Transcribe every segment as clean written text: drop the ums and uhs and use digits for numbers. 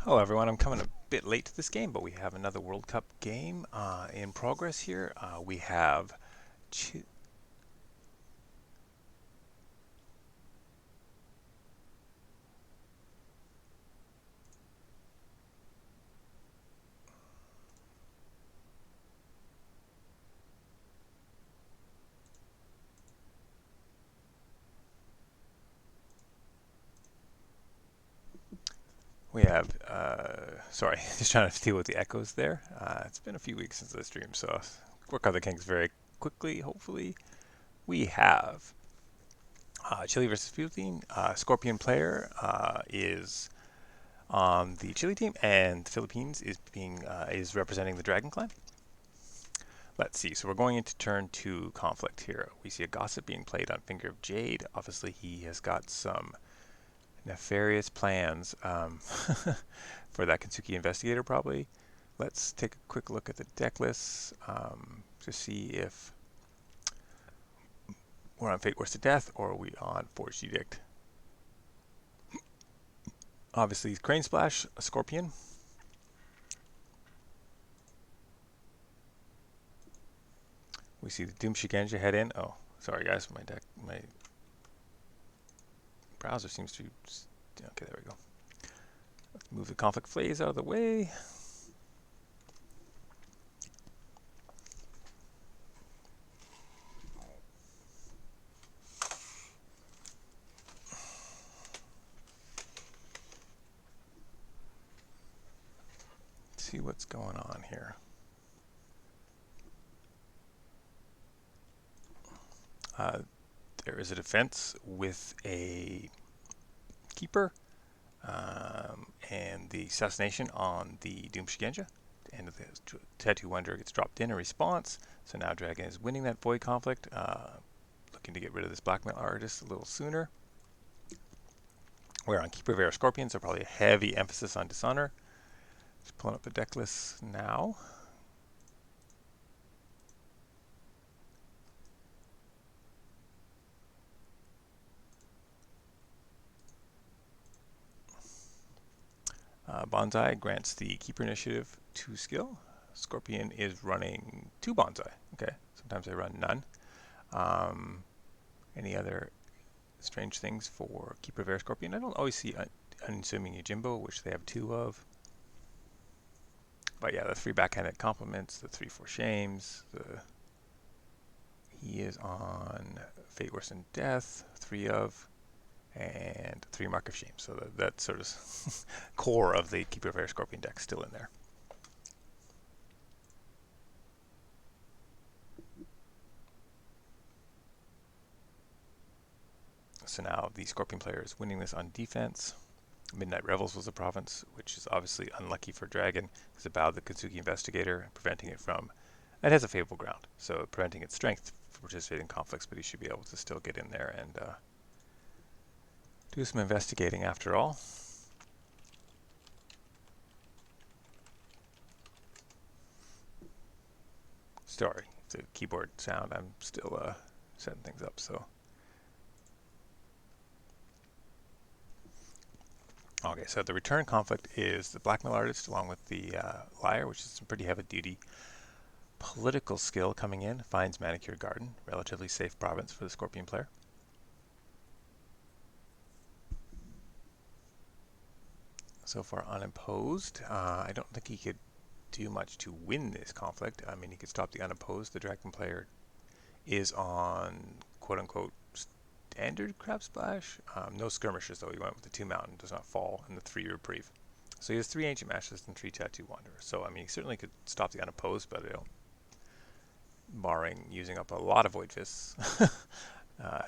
Hello everyone, I'm coming a bit late to this game, but we have another World Cup game in progress here. We have Chi we have sorry, just trying to deal with the echoes there. It's been a few weeks since the stream, so work on the Kings very quickly, hopefully. We have Chile versus Philippines. Scorpion player is on the Chile team, and the Philippines is representing the Dragon Clan. Let's see. So we're going into turn 2 conflict here. We see a gossip being played on Finger of Jade. Obviously, he has got some nefarious plans for that Kentucky investigator, probably. Let's take a quick look at the deck list to see if we're on Fate Worse to Death or are we on Forged Edict. Obviously, Crane Splash, a Scorpion. We see the Doom Shigenja head in. Oh, sorry guys, my browser seems to. Okay, there we go. Let's move the conflict phase out of the way. See what's going on here. Uh, there is a defense with a keeper and the assassination on the Doom Shigenja. And the Tattoo Wanderer gets dropped in response. So now Dragon is winning that Void conflict, looking to get rid of this Blackmail Artist a little sooner. We're on Keeper of Air Scorpion, so probably a heavy emphasis on Dishonor. Just pulling up the deck list now. Bonsai grants the Keeper Initiative 2 skill. Scorpion is running 2 Bonsai. Okay, sometimes I run none. Any other strange things for Keeper of Air Scorpion? I don't always see Unassuming Yojimbo, which they have 2 of. But yeah, the 3 backhanded compliments, the 3 for shames. He is on Fate Worse than Death, 3 of, and 3 Mark of Shame. So that sort of core of the Keeper of Air Scorpion deck still in there. So now the Scorpion player is winning this on defense. Midnight Revels was a province, which is obviously unlucky for Dragon, because it bowed the Kentucky Investigator, preventing it from. It has a favorable ground, so preventing its strength from participating in conflicts, but he should be able to still get in there and do some investigating after all. Sorry, it's a keyboard sound. I'm still setting things up, so. Okay, so the return conflict is the Blackmail Artist along with the Liar, which is some pretty heavy-duty political skill coming in. Finds Manicured Garden, relatively safe province for the Scorpion player. So far unopposed. I don't think he could do much to win this conflict. I mean, he could stop the unopposed. The Dragon player is on quote-unquote standard Crab Splash. No skirmishes, though. He went with the 2 Mountain, does not fall, and the 3 Reprieve. So he has 3 Ancient Masters and 3 Tattoo Wanderers. So, I mean, he certainly could stop the unopposed, but I don't, barring using up a lot of Void Fists,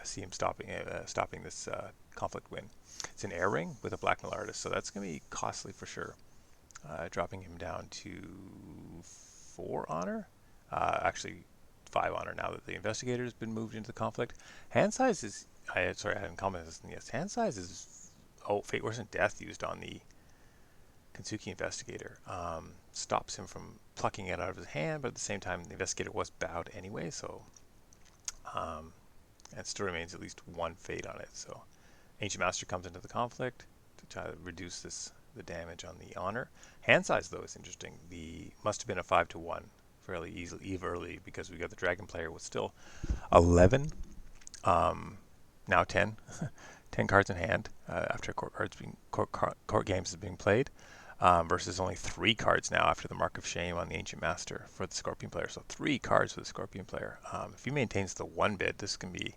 see him stopping this conflict win. It's an Air Ring with a Blackmail Artist, so that's going to be costly for sure. Dropping him down to 4 honor. Actually, 5 honor now that the Investigator has been moved into the conflict. Hand size is. I hadn't commented this. Yes, hand size is. Oh, Fate Worse than Death used on the Kentucky Investigator. Stops him from plucking it out of his hand, but at the same time, the Investigator was bowed anyway, so. It still remains at least 1 fate on it. So, Ancient Master comes into the conflict to try to reduce this the damage on the honor. Hand size though is interesting. The must have been a 5-1 fairly early because we got the dragon player with still 11, now 10, 10 cards in hand after court games is being played, versus only 3 cards now after the Mark of Shame on the Ancient Master for the Scorpion player. So 3 cards for the Scorpion player. If he maintains the 1 bid, this can be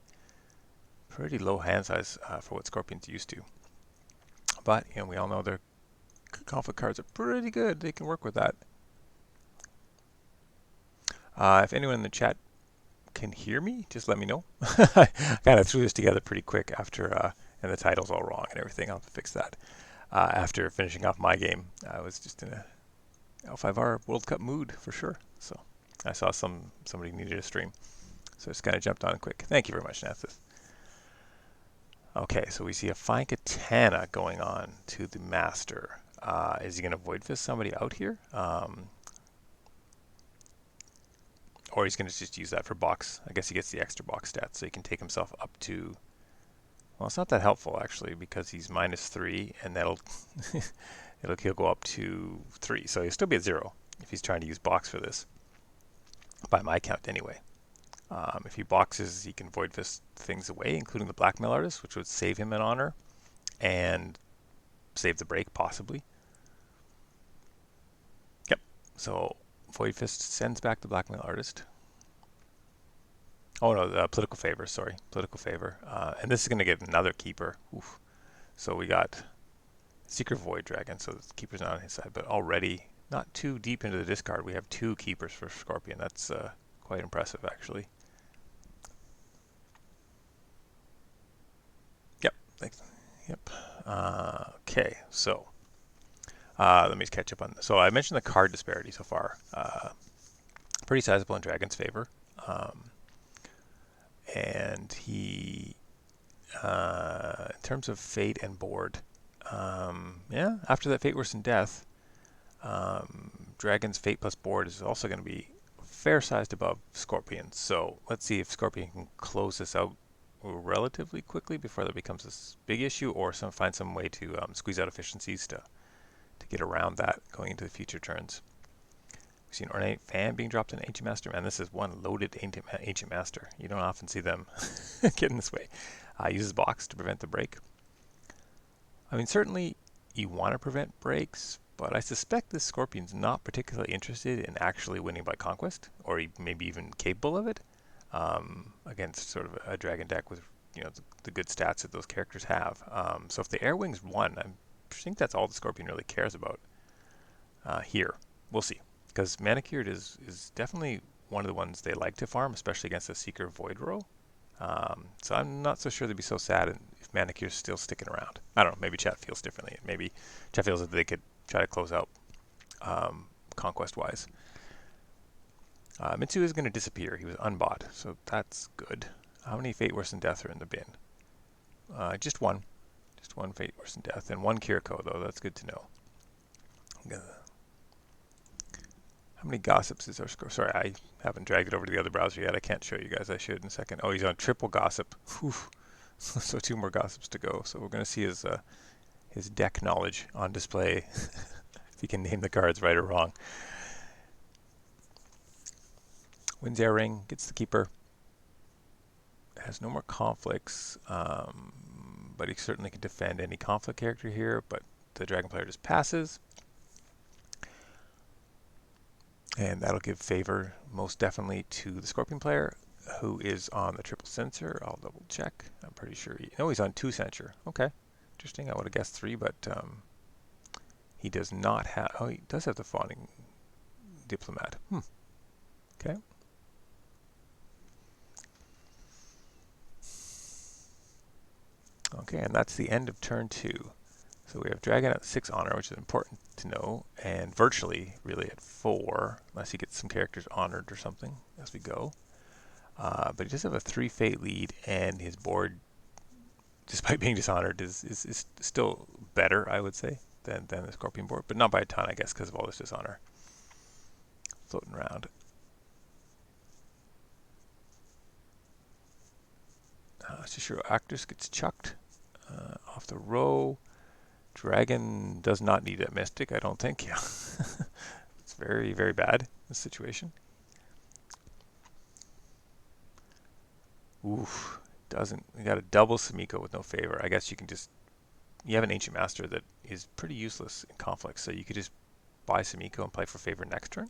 pretty low hand size for what Scorpion's used to. But we all know their conflict cards are pretty good. They can work with that. If anyone in the chat can hear me, just let me know. I kind of threw this together pretty quick after, and the title's all wrong and everything. I'll have to fix that. After finishing off my game, I was just in a L5R World Cup mood for sure. So I saw somebody needed a stream, so I just kind of jumped on quick. Thank you very much, Nanthus. Okay, so we see a fine katana going on to the master. Is he going to void fist somebody out here? Or he's going to just use that for box. I guess he gets the extra box stats, so he can take himself up to... Well, it's not that helpful, actually, because he's -3, and that'll... he'll go up to 3. So he'll still be at 0 if he's trying to use box for this. By my count, anyway. If he boxes, he can void fist things away, including the blackmail artist, which would save him an honor, and save the break, possibly. Yep. So... Void Fist sends back the blackmail artist. Oh no, the political favor, sorry. Political favor. And this is going to get another keeper. Oof. So we got Secret Void Dragon, so the keeper's not on his side, but already not too deep into the discard. We have 2 keepers for Scorpion. That's quite impressive, actually. Yep. Thanks. Yep. Okay, so... let me just catch up on this. So I mentioned the card disparity so far. Pretty sizable in Dragon's favor. And he, in terms of fate and board, yeah, after that fate worse than death, Dragon's fate plus board is also going to be fair sized above Scorpion's. So let's see if Scorpion can close this out relatively quickly before that becomes this big issue, or find some way to squeeze out efficiencies to get around that going into the future turns. We've seen Ornate Fan being dropped in Ancient Master. Man, this is one loaded Ancient Master. You don't often see them get in this way. Uses box to prevent the break. I mean, certainly you want to prevent breaks, but I suspect this Scorpion's not particularly interested in actually winning by conquest, or maybe even capable of it, against sort of a dragon deck with the good stats that those characters have. So if the Air Wings won, I think that's all the Scorpion really cares about here. We'll see. Because Manicured is definitely one of the ones they like to farm, especially against the Seeker Void row. So I'm not so sure they'd be so sad if Manicure's still sticking around. I don't know, maybe chat feels differently. Maybe chat feels that they could try to close out conquest-wise. Mitsu is going to disappear. He was unbought, so that's good. How many Fate Worse Than Death are in the bin? Just one. Just one Fate Worse Than Death. And one Kiriko, though. That's good to know. How many gossips is our score? Sorry, I haven't dragged it over to the other browser yet. I can't show you guys. I should in a second. Oh, he's on triple gossip. Whew. So 2 more gossips to go. So we're going to see his deck knowledge on display, if he can name the cards right or wrong. Wins Air Ring, gets the keeper. Has no more conflicts, but he certainly can defend any conflict character here, but the dragon player just passes. And that'll give favor most definitely to the Scorpion player, who is on the triple censor. I'll double check. I'm pretty sure he's on 2 censor. Okay, interesting. I would have guessed 3, but he does not have. Oh, he does have the fawning diplomat. Okay. Okay, and that's the end of turn 2. So we have Dragon at 6 honor, which is important to know, and virtually really at 4, unless he gets some characters honored or something as we go. But he does have a 3 fate lead, and his board, despite being dishonored, is still better, I would say, than the Scorpion board, but not by a ton, I guess, because of all this dishonor floating around. Shishiro Actress gets chucked off the row. Dragon does not need a Mystic, I don't think. Yeah. It's very, very bad, this situation. Oof. Doesn't. We got a double Sumiko with no favor. I guess you can just. You have an Ancient Master that is pretty useless in conflict, so you could just buy Sumiko and play for favor next turn.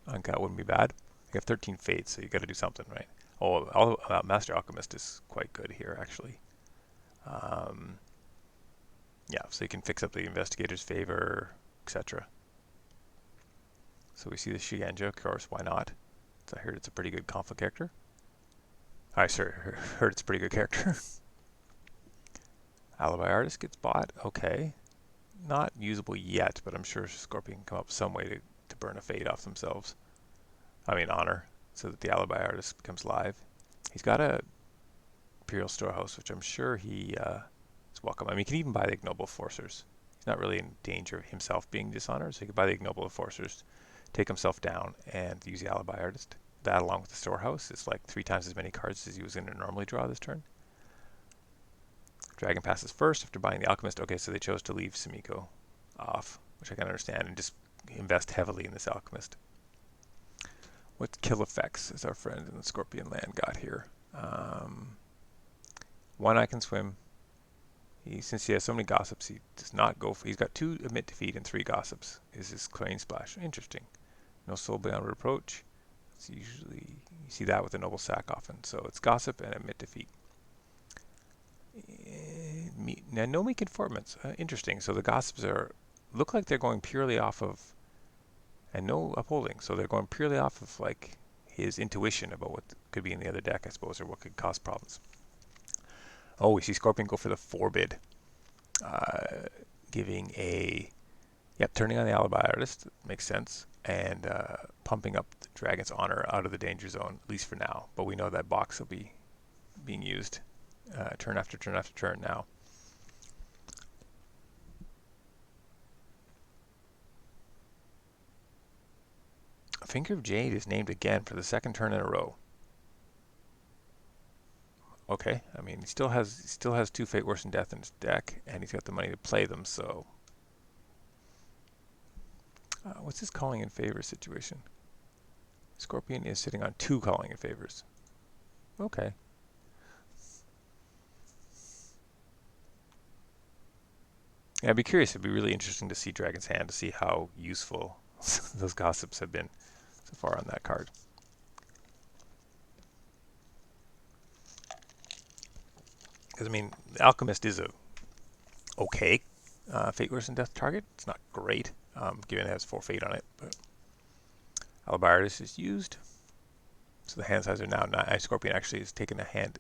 I think that wouldn't be bad. You have 13 fates, so you got to do something, right? Oh, Master Alchemist is quite good here, actually. Um, yeah, so you can fix up the Investigator's favor, etc. So we see the Shigenja, of course, why not? So I heard it's a pretty good conflict character. I heard it's a pretty good character. Alibi Artist gets bought, okay. Not usable yet, but I'm sure Scorpion can come up with some way to burn a fate off themselves. I mean, honor, so that the Alibi Artist becomes live. He's got a Imperial Storehouse, which I'm sure he is welcome. I mean, he can even buy the Ignoble Enforcers. He's not really in danger of himself being dishonored, so he could buy the Ignoble Enforcers, take himself down, and use the Alibi Artist. That, along with the Storehouse, is like 3 times as many cards as he was going to normally draw this turn. Dragon passes first after buying the Alchemist. Okay, so they chose to leave Sumiko off, which I can understand, and just invest heavily in this Alchemist. What kill effects is our friend in the Scorpion land got here? 1, I can swim. Since he has so many gossips, he does not go for. He's got 2 admit defeat and 3 gossips. Is his Clarion Splash? Interesting. No soul beyond reproach. It's usually you see that with the Noble Sack often. So it's gossip and admit defeat. Now, no me conformance. Interesting. So the gossips look like they're going purely off of, and no upholding. So they're going purely off of like his intuition about what could be in the other deck, I suppose, or what could cause problems. Oh, we see Scorpion go for the 4 bid, giving a, turning on the Alibi Artist makes sense, and pumping up the Dragon's Honor out of the danger zone, at least for now. But we know that box will be being used turn after turn after turn now. Finger of Jade is named again for the 2nd turn in a row. Okay, I mean he still has 2 Fate Worse than Death in his deck, and he's got the money to play them. So, what's his calling in favor situation? Scorpion is sitting on 2 calling in favors. Okay. Yeah, I'd be curious. It'd be really interesting to see Dragon's Hand to see how useful those gossips have been so far on that card. Because, I mean, the Alchemist is a okay Fate Worse than Death target. It's not great, given it has 4 Fate on it. But Alibi Artist is used. So the hand size are now 9. Scorpion actually has taken an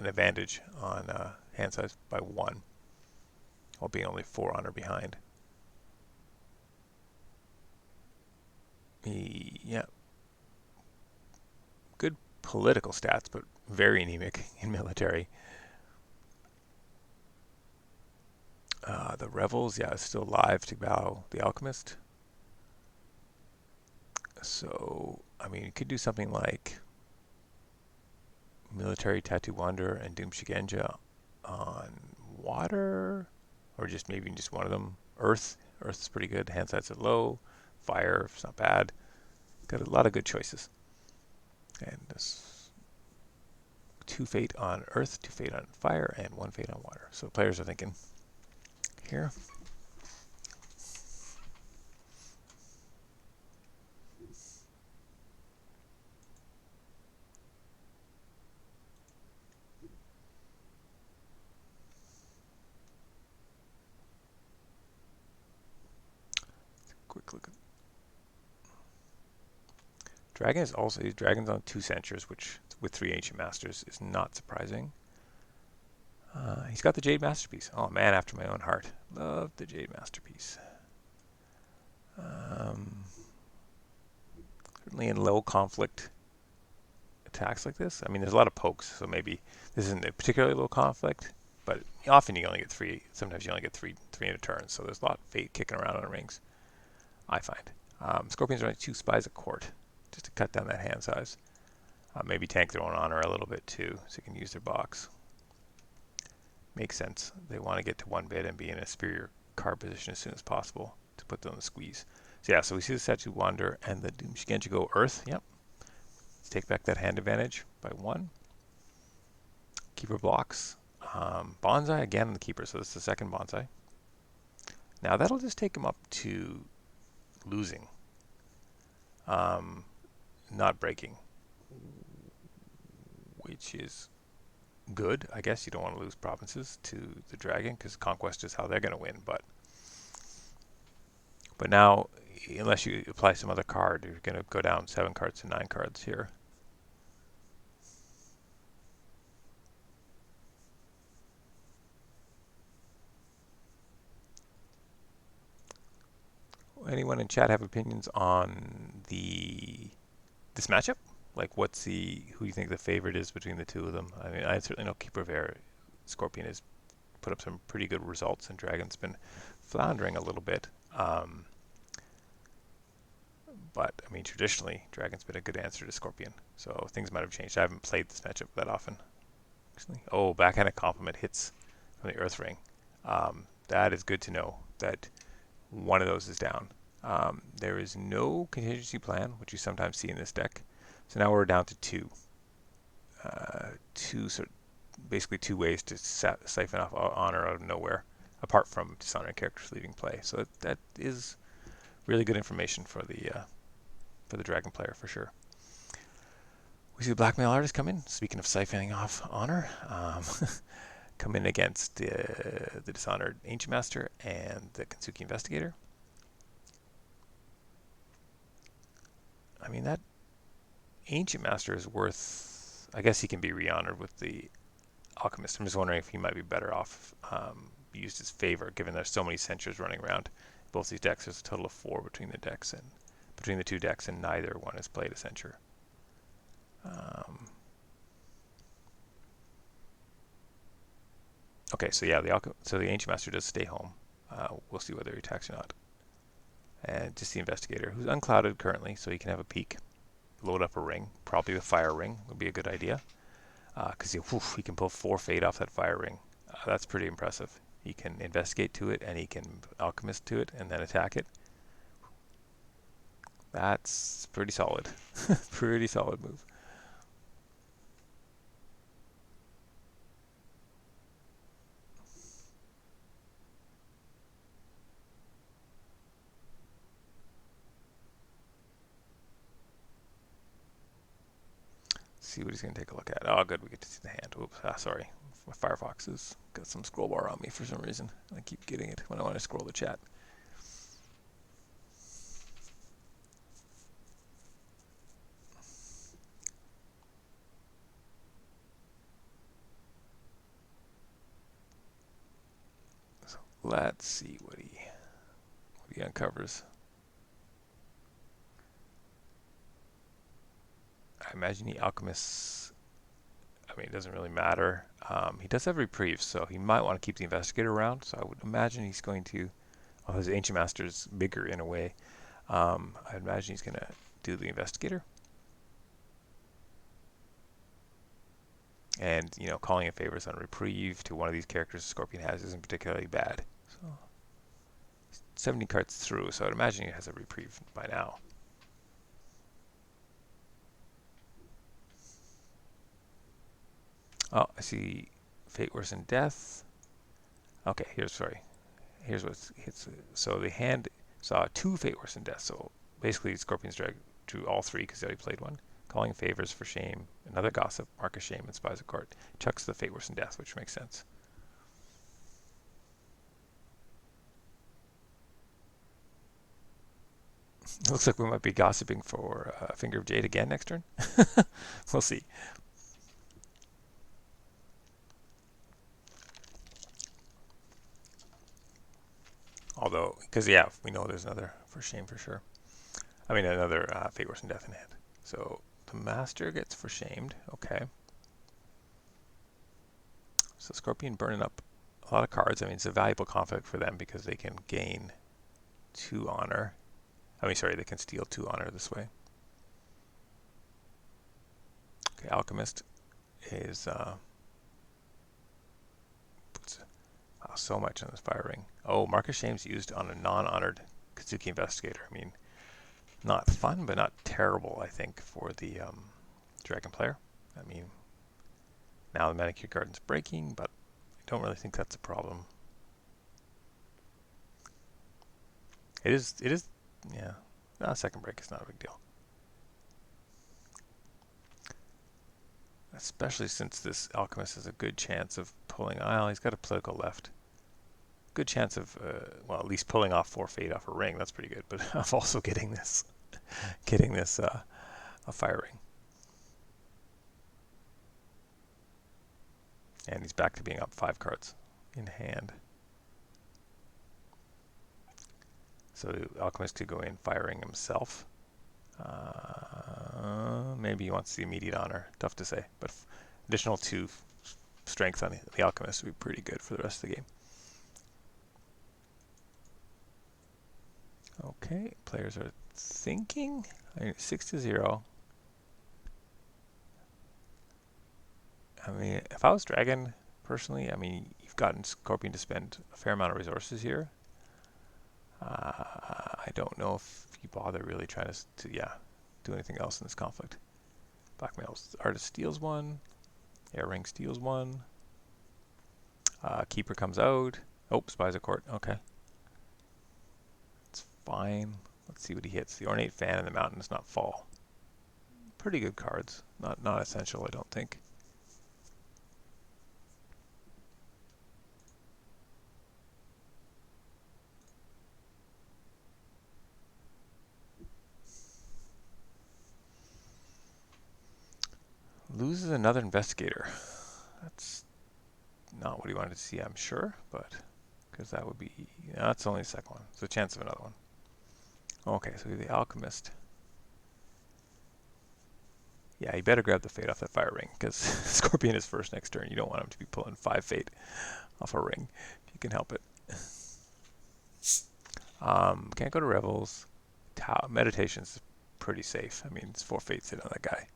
advantage on hand size by 1, while being only 4 honor behind. Yeah. Good political stats, but very anemic in military. The Revels, is still alive to bow the Alchemist. So, I mean, you could do something like Military Tattoo Wanderer and Doom Shigenja on water, or just maybe just one of them. Earth is pretty good. Hand size are low. Fire, it's not bad. Got a lot of good choices. And this 2 Fate on Earth, 2 Fate on Fire, and 1 Fate on Water. So players are thinking here. Quick look at Dragon is also Dragon's on 2 Censures, which with 3 Ancient Masters is not surprising. He's got the Jade Masterpiece. Oh, man after my own heart. Love the Jade Masterpiece. Certainly in low conflict attacks like this. I mean, there's a lot of pokes, so maybe this isn't a particularly low conflict, but often you only get 3. Sometimes you only get 3 in a turn, so there's a lot of fate kicking around on rings, I find. Scorpions are only 2 Spies at Court, just to cut down that hand size. Maybe tank their own honor a little bit too, so you can use their box. Makes sense. They want to get to 1 bid and be in a superior card position as soon as possible to put them in the squeeze. So yeah, so we see the Statue Wander and the Doom Shigenja go Earth. Yep. Let's take back that hand advantage by 1. Keeper blocks. Bonsai again on the keeper, so this is the second Bonsai. Now that'll just take him up to losing, not breaking, which is good. I guess you don't want to lose provinces to the dragon because conquest is how they're going to win. But now, unless you apply some other card, you're going to go down 7 cards to 9 cards here. Anyone in chat have opinions on this matchup? Like, who do you think the favorite is between the two of them? I mean, I certainly know Keeper of Air, Scorpion has put up some pretty good results, and Dragon's been floundering a little bit. But, I mean, traditionally, Dragon's been a good answer to Scorpion. So things might have changed. I haven't played this matchup that often. Actually. Oh, backhanded compliment hits from the Earth Ring. That is good to know that one of those is down. There is no contingency plan, which you sometimes see in this deck. So now we're down to 2. Basically 2 ways to siphon off honor out of nowhere, apart from dishonored characters leaving play. So that is really good information for the dragon player for sure. We see the blackmail artist come in. Speaking of siphoning off honor, come in against the dishonored ancient master and the Kensuke investigator. I mean, that ancient master is worth. I guess he can be re-honored with the alchemist. I'm just wondering if he might be better off used as favor, given there's so many censures running around both these decks. There's a total of 4 between the decks and between the 2 decks, and neither one has played a censure. Okay, so yeah, the ancient master does stay home. We'll see whether he attacks or not. And just the investigator, who's unclouded currently, so he can have a peek. Load up a ring, probably the fire ring would be a good idea, because he can pull 4 fate off that fire ring. That's pretty impressive. He can investigate to it, and he can alchemist to it, and then attack it. That's pretty solid. Pretty solid move. See what he's going to take a look at. Oh, good, we get to see the hand. Oops, sorry. My Firefox has got some scroll bar on me for some reason. I keep getting it when I want to scroll the chat. So let's see what he uncovers. I imagine he alchemists. I mean, it doesn't really matter. He does have reprieve, so he might want to keep the investigator around. So I would imagine he's going to. Well, his ancient master's bigger in a way. I imagine he's going to do the investigator. And, calling in favors on reprieve to one of these characters Scorpion has isn't particularly bad. So 70 cards through, so I'd imagine he has a reprieve by now. Oh, I see Fate Worse Than Death. Okay, here's what hits. So the hand saw 2 Fate Worse Than Death. So basically, Scorpion's drew all 3 because he already played one. Calling favors for shame, another gossip, mark of shame, and spies of court. Chucks the Fate Worse Than Death, which makes sense. It looks like we might be gossiping for Finger of Jade again next turn. We'll see. Although, because yeah, we know there's another for shame for sure. I mean, another Fate Worse Than Death in hand. So the master gets for shamed. Okay. So Scorpion burning up a lot of cards. I mean, it's a valuable conflict for them because they can gain 2 honor. I mean, sorry, they can steal 2 honor this way. Okay, Alchemist is So much on this fire ring. Oh, Marcus Shames used on a non-honored Kazuki Investigator. I mean, not fun, but not terrible, I think, for the Dragon player. I mean, now the Manicure Garden's breaking, but I don't really think that's a problem. It is, yeah. No, second break is not a big deal. Especially since this Alchemist has a good chance of pulling, well, he's got a political left. Good chance of, well, at least pulling off 4 fate off a ring. That's pretty good. But of also getting this, a fire ring. And he's back to being up 5 cards in hand. So Alchemist could go in firing himself. Maybe he wants the immediate honor. Tough to say. But additional 2 strength on the Alchemist would be pretty good for the rest of the game. Okay, players are thinking. 6-0. I mean, if I was Dragon, personally, I mean, you've gotten Scorpion to spend a fair amount of resources here. I don't know if you bother really trying to do anything else in this conflict. Blackmails Artist steals 1. Air Ring steals 1. Keeper comes out. Oh, Spies of Court. Okay. It's fine. Let's see what he hits. The Ornate Fan and the Mountain does not fall. Pretty good cards. Not essential, I don't think. Loses another investigator. That's not what he wanted to see, I'm sure, but because that would be, that's only the second one. It's a chance of another one. Okay, so the Alchemist. Yeah, you better grab the fate off that fire ring, because Scorpion is first next turn. You don't want him to be pulling 5 fate off a ring, if you can help it. Can't go to Revels. Meditation's pretty safe. I mean, it's 4 fate sit on that guy.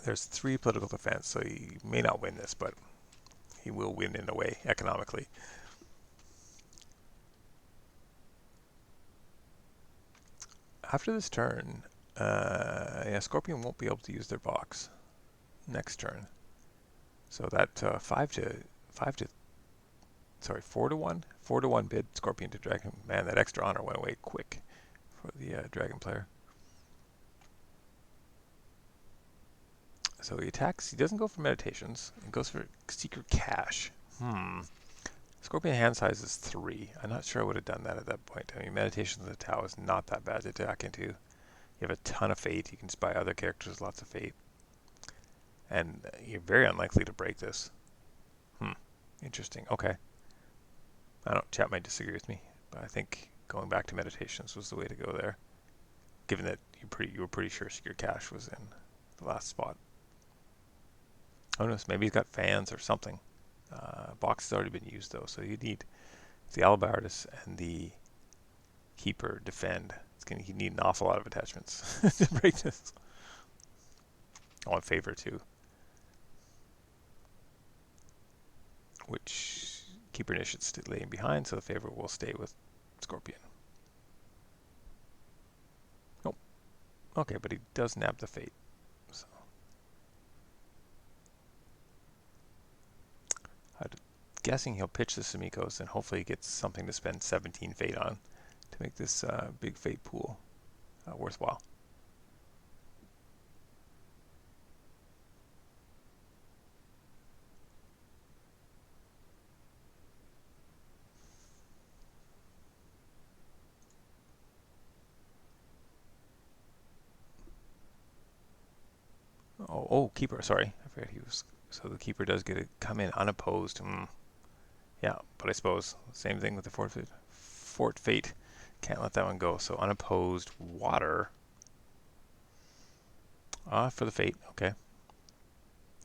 There's 3 political defense, so he may not win this, but he will win in a way, economically. After this turn, yeah, Scorpion won't be able to use their box next turn. So that 4-1 bid Scorpion to Dragon. Man, that extra honor went away quick for the Dragon player. So he attacks. He doesn't go for Meditations. He goes for Secret Cash. Scorpion hand size is 3. I'm not sure I would have done that at that point. I mean, Meditations of the Tau is not that bad to attack into. You have a ton of fate. You can spy other characters, lots of fate. And you're very unlikely to break this. Interesting. Okay. I don't, chat might disagree with me, but I think going back to Meditations was the way to go there. Given that you were pretty sure Secret Cash was in the last spot. Oh no, maybe he's got fans or something. Box has already been used though, so you need the Alabardas and the Keeper defend. You need an awful lot of attachments to break this. Oh, in favor too. Which Keeper initiates laying behind, so the favor will stay with Scorpion. Nope. Okay, but he does nab the fate. So I'm guessing he'll pitch the Sumikos and hopefully he gets something to spend 17 fate on to make this big fate pool worthwhile. Oh, Keeper, sorry. I forgot he was. So the Keeper does get to come in unopposed. Yeah, but I suppose same thing with the Fort Fate. Can't let that one go. So unopposed water. For the Fate. Okay.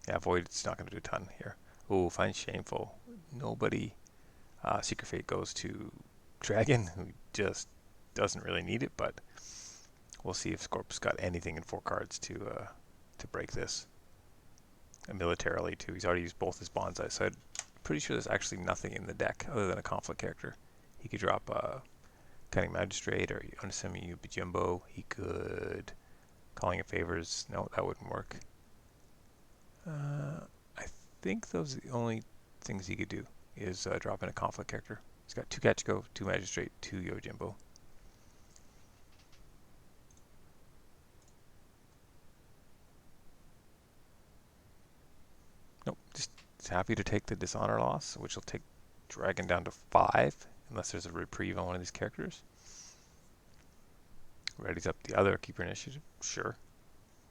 Yeah, Void, it's not going to do a ton here. Oh, find Shameful. Nobody. Secret Fate goes to Dragon, who just doesn't really need it, but we'll see if Scorp's got anything in 4 cards to break this. militarily too. He's already used both his bonsai, so I'm pretty sure there's actually nothing in the deck other than a conflict character. He could drop a Cunning Magistrate or Unisemi Bijumbo. He could Calling in Favors. No, that wouldn't work. I think those are the only things he could do is drop in a conflict character. He's got 2 Kachiko, 2 Magistrate, 2 Yojimbo. Nope, just happy to take the Dishonor loss, which will take Dragon down to 5, unless there's a reprieve on one of these characters. Readies up the other Keeper Initiative, sure.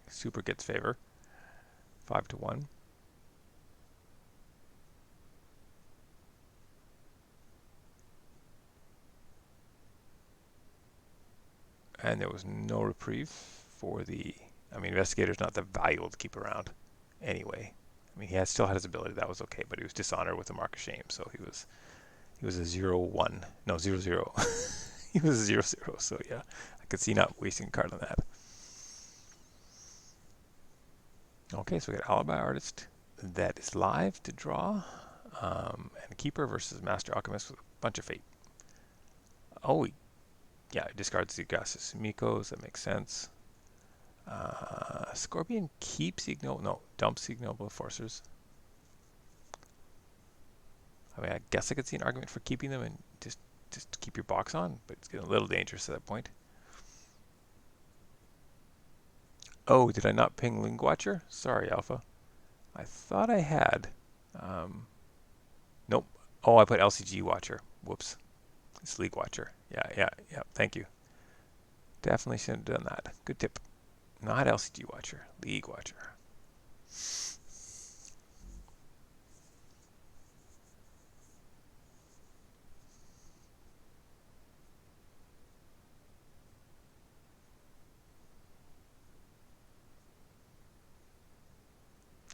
Super gets favor, 5-1. And there was no reprieve for the... I mean, Investigator's not that valuable to keep around anyway. I mean, he still had his ability, that was okay, but he was Dishonor with a Mark of Shame, so he was a 0-1. No, 0-0. He was a 0-0, so yeah. I could see not wasting a card on that. Okay, so we got Alibi Artist that is live to draw. And Keeper versus Master Alchemist with a bunch of fate. Oh, yeah, it discards the Augustus Mikos, that makes sense. Scorpion keeps dumps the Ignoble Enforcers. I mean, I guess I could see an argument for keeping them and just keep your box on, but it's getting a little dangerous at that point. Oh, did I not ping Link Watcher? Sorry, Alpha. I thought I had. Nope. Oh, I put LCG Watcher. Whoops. It's League Watcher. Yeah. Thank you. Definitely shouldn't have done that. Good tip. Not LCG Watcher. League Watcher.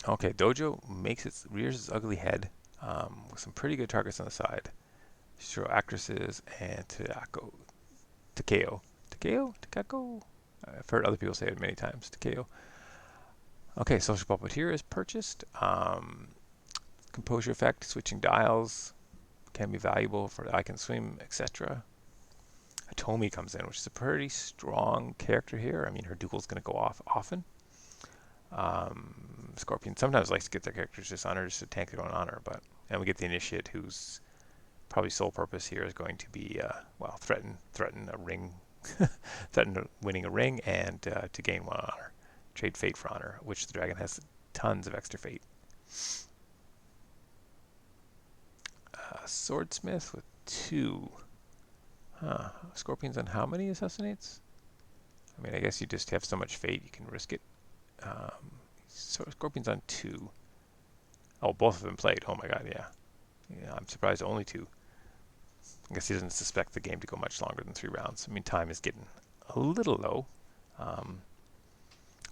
Okay, Dojo rears its ugly head with some pretty good targets on the side. Shiro Actresses and Takeo. I've heard other people say it many times. Takeo. Okay, Social Puppeteer is purchased. Composure effect, switching dials can be valuable for I Can Swim, etc. Hitomi comes in, which is a pretty strong character here. I mean, her duel's going to go off often. Scorpion sometimes likes to get their characters Dishonor just to tank their own honor, and we get the Initiate, whose probably sole purpose here is going to be, threaten a ring, threaten winning a ring, and to gain 1 honor. Trade fate for honor, which the dragon has tons of extra fate. Swordsmith with 2. Scorpions on how many assassinates? I mean, I guess you just have so much fate, you can risk it. Scorpions on 2. Oh, both of them played. Oh my god, yeah. I'm surprised only 2. I guess he doesn't suspect the game to go much longer than 3 rounds. I mean, time is getting a little low.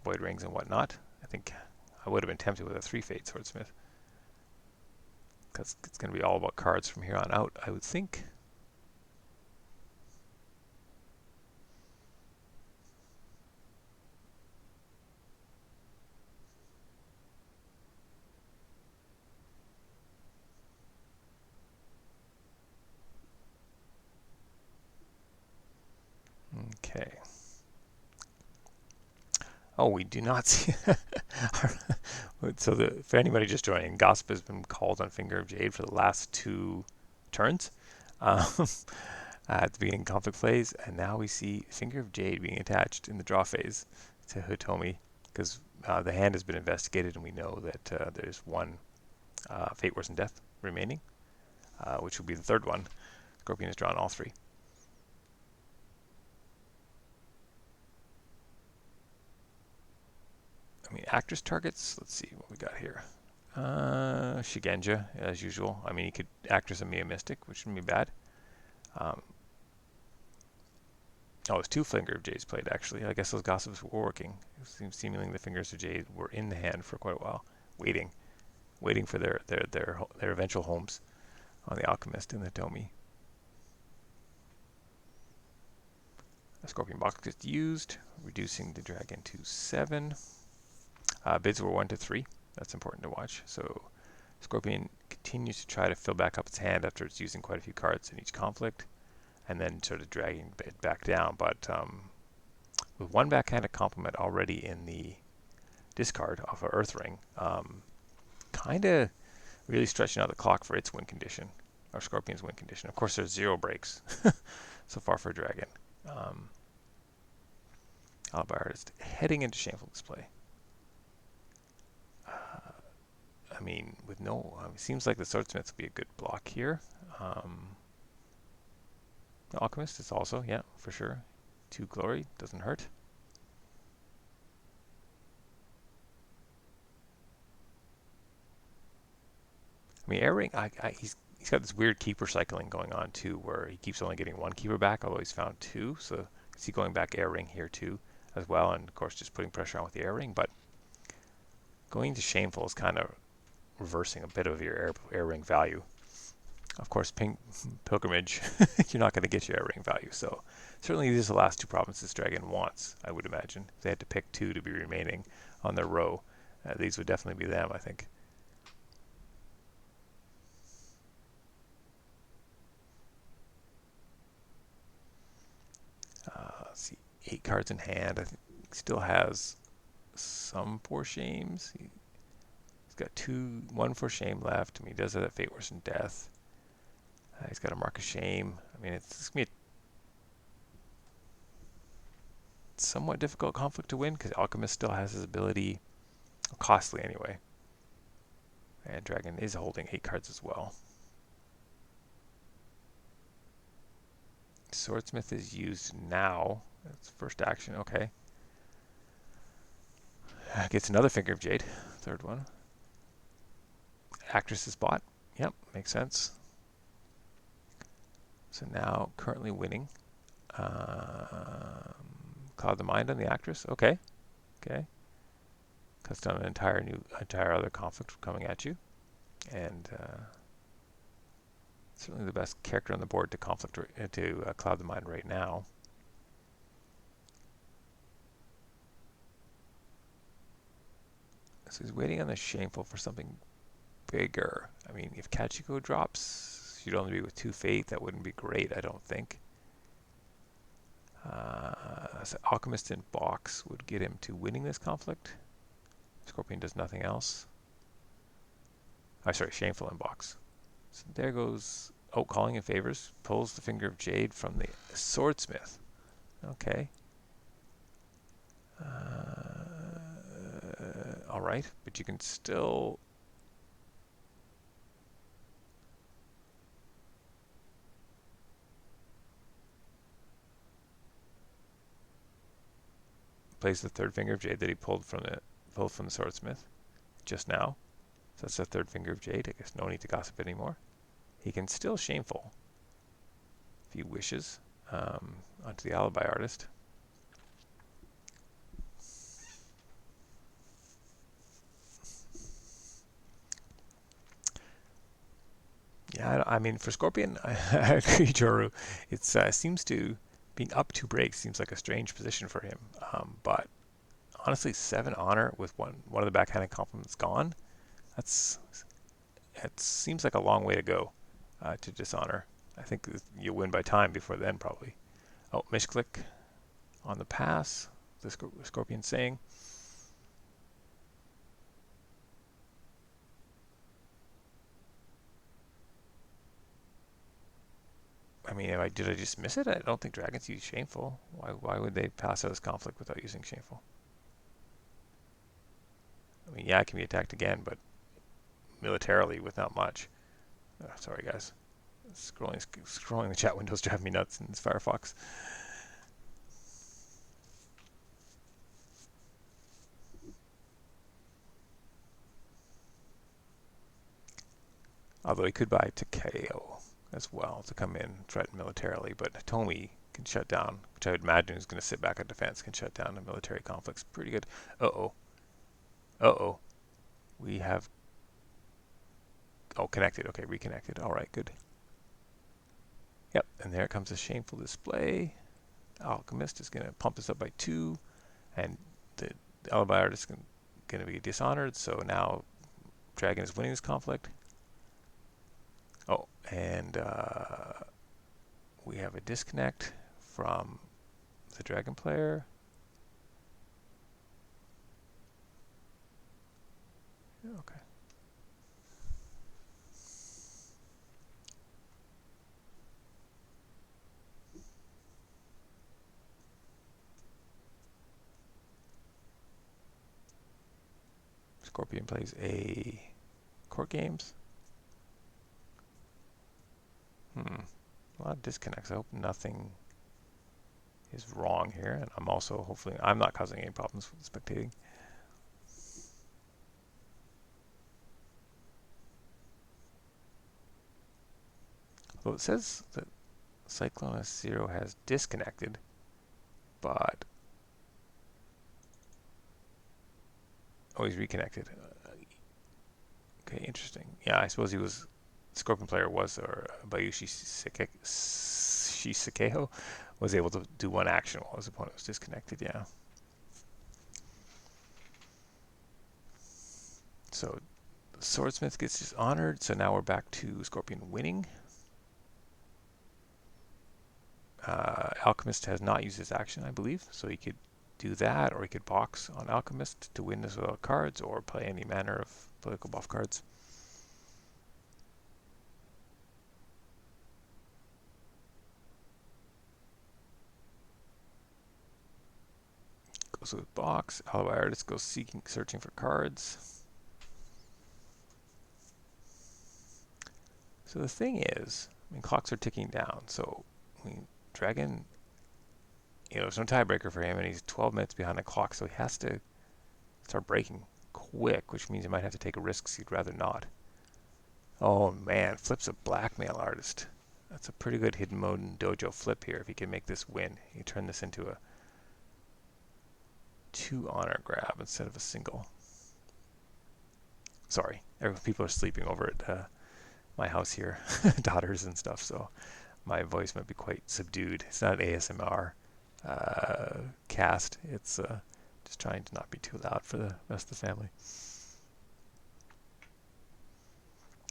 Void rings and whatnot. I think I would have been tempted with a 3 fate Swordsmith. Because it's going to be all about cards from here on out, I would think. Okay. Oh, we do not see. So for anybody just joining, Gossip has been called on Finger of Jade for the last 2 turns at the beginning of conflict phase, and now we see Finger of Jade being attached in the draw phase to Hitomi because the hand has been investigated, and we know that there's 1 Fate Worse than Death remaining, which will be the 3rd one. Scorpion has drawn all 3. I mean, actress targets, let's see what we got here. Shigenja, as usual. I mean, he could actress a Mia Mystic, which wouldn't be bad. It's 2 Finger of Jades played, actually. I guess those Gossips were working. It seems seemingly the Fingers of Jade were in the hand for quite a while, waiting for their eventual homes on the Alchemist and the Hitomi. A Scorpion box gets used, reducing the dragon to 7. Bids were 1 to 3. That's important to watch. So Scorpion continues to try to fill back up its hand after it's using quite a few cards in each conflict, and then sort of dragging it back down. But with one backhanded compliment already in the discard off of Earth Ring, kind of really stretching out the clock for its win condition, or Scorpion's win condition. Of course, there's 0 breaks so far for Dragon. L5R Artist heading into Shameful Display. I mean, with no, it seems like the Swordsmith will be a good block here. The Alchemist is also, yeah, for sure. 2 Glory, doesn't hurt. I mean, Air Ring, he's got this weird keeper cycling going on too, where he keeps only getting 1 keeper back, although he's found 2. So I see going back Air Ring here too, as well, and of course just putting pressure on with the Air Ring. But going to Shameful is kind of reversing a bit of your air Ring value. Of course, Pilgrimage, you're not going to get your Air Ring value. So certainly these are the last 2 provinces Dragon wants, I would imagine. If they had to pick 2 to be remaining on their row, these would definitely be them, I think. Let's see, 8 cards in hand. I think he still has some for shames. He's got 1 for shame left. I mean, he does have that Fate Worse than Death. He's got a Mark of Shame. I mean, it's going to be a somewhat difficult conflict to win because Alchemist still has his ability, costly anyway. And Dragon is holding 8 cards as well. Swordsmith is used now. That's first action. Okay. Gets another Finger of Jade. 3rd one. Actress is bought. Yep, makes sense. So now currently winning. Cloud the Mind on the Actress. Okay. Okay. Cuts down an entire other conflict coming at you. And certainly the best character on the board to Cloud the Mind right now. So he's waiting on the Shameful for something bigger. I mean, if Kachiko drops, you'd only be with 2 Fate. That wouldn't be great, I don't think. So Alchemist in box would get him to winning this conflict. Scorpion does nothing else. Sorry, Shameful in box. So there goes, Calling in Favors. Pulls the Finger of Jade from the Swordsmith. Okay. Alright, but you can still... plays the 3rd Finger of Jade that he pulled from the Swordsmith just now. So that's the 3rd Finger of Jade. I guess no need to gossip anymore. He can still Shameful if he wishes onto the Alibi Artist. Yeah, I mean, for Scorpion, I agree, Joru. It seems to, being up 2 breaks seems like a strange position for him. But honestly, 7 honor with one of the backhanded compliments gone, it seems like a long way to go to dishonor. I think you'll win by time before then, probably. Oh, misclick on the pass, the Scorpion saying. I mean, did I just miss it? I don't think Dragons use Shameful. Why would they pass out this conflict without using Shameful? I mean, yeah, it can be attacked again, but militarily with not much. Sorry, guys. Scrolling the chat windows drive me nuts in this Firefox. Although he could buy Takeo as well to come in and threaten militarily, but Hitomi can shut down, which I would imagine is going to sit back on defense, can shut down a military conflicts pretty good. Uh-oh. We have... Oh, connected. Okay, reconnected. All right, good. Yep, and there comes a Shameful Display. Alchemist is going to pump this up by 2, and the Alibi Artist is going to be dishonored, so now Dragon is winning this conflict. Oh, and we have a disconnect from the Dragon player. Okay. Sorpion plays a court games. A lot of disconnects. I hope nothing is wrong here, and I'm also hopefully I'm not causing any problems with spectating. Although it says that cyclonuszero has disconnected, but oh, he's reconnected. Okay, interesting. Yeah, I suppose he was. Scorpion player was, or Bayushi Shisekeho was able to do one action while his opponent was disconnected. Yeah. So Swordsmith gets dishonored. So now we're back to Scorpion winning. Alchemist has not used his action, I believe, so he could do that, or he could box on Alchemist to win this without cards, or play any manner of political buff cards. Goes with box. L5R artist goes searching for cards. So the thing is, I mean, clocks are ticking down. So, I mean, Dragon, there's no tiebreaker for him, and he's 12 minutes behind the clock, so he has to start breaking quick, which means he might have to take risks he'd rather not. Oh man, flips a blackmail artist. That's a pretty good hidden mode and dojo flip here if he can make this win. He turn this into a 2 honor grab instead of a single. Sorry, people are sleeping over at my house here, daughters and stuff, so my voice might be quite subdued. It's not an ASMR cast. It's just trying to not be too loud for the rest of the family.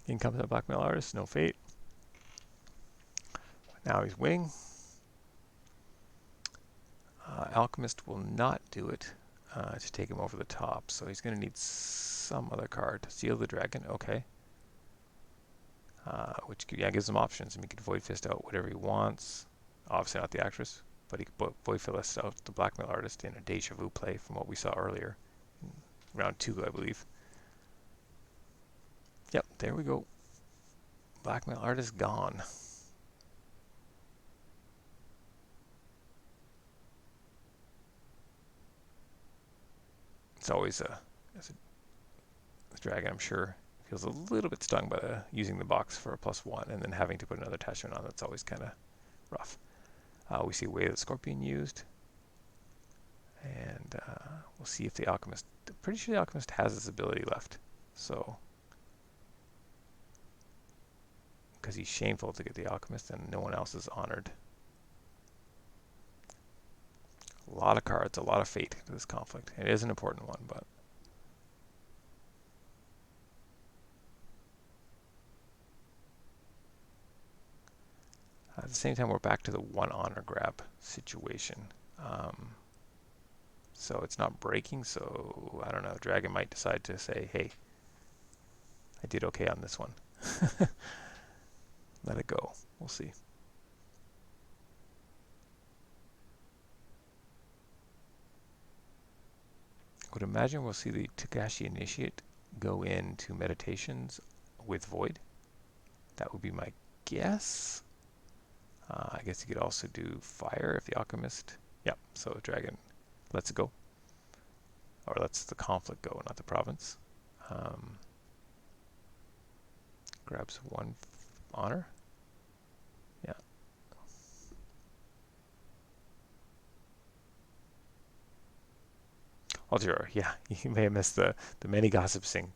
In comes that blackmail artist, no fate. Now he's winning. Alchemist will not do it to take him over the top, so he's going to need some other card. Seal the Dragon, okay. Which gives him options. I mean, he could Void Fist out whatever he wants. Obviously not the actress, but he could Void Fist out the blackmail artist in a Deja Vu play from what we saw earlier. In round 2, I believe. Yep, there we go. Blackmail artist gone. It's always as a Dragon, I'm sure, feels a little bit stung by using the box for a +1 and then having to put another attachment on. That's always kind of rough. We see Way of the Scorpion used. And we'll see if the Alchemist, I'm pretty sure the Alchemist has this ability left. So, because he's shameful to get the Alchemist and no one else is honored. A lot of cards, a lot of fate to this conflict. It is an important one, but at the same time, we're back to the 1 honor grab situation. So it's not breaking, so I don't know. Dragon might decide to say, hey, I did okay on this one. Let it go. We'll see. I would imagine we'll see the Takashi Initiate go into Meditations with Void. That would be my guess. I guess you could also do Fire if the Alchemist. Yep, so Dragon lets it go. Or lets the conflict go, not the province. Grabs 1 honor. Yeah. Altura, yeah, you may have missed the many gossipsing.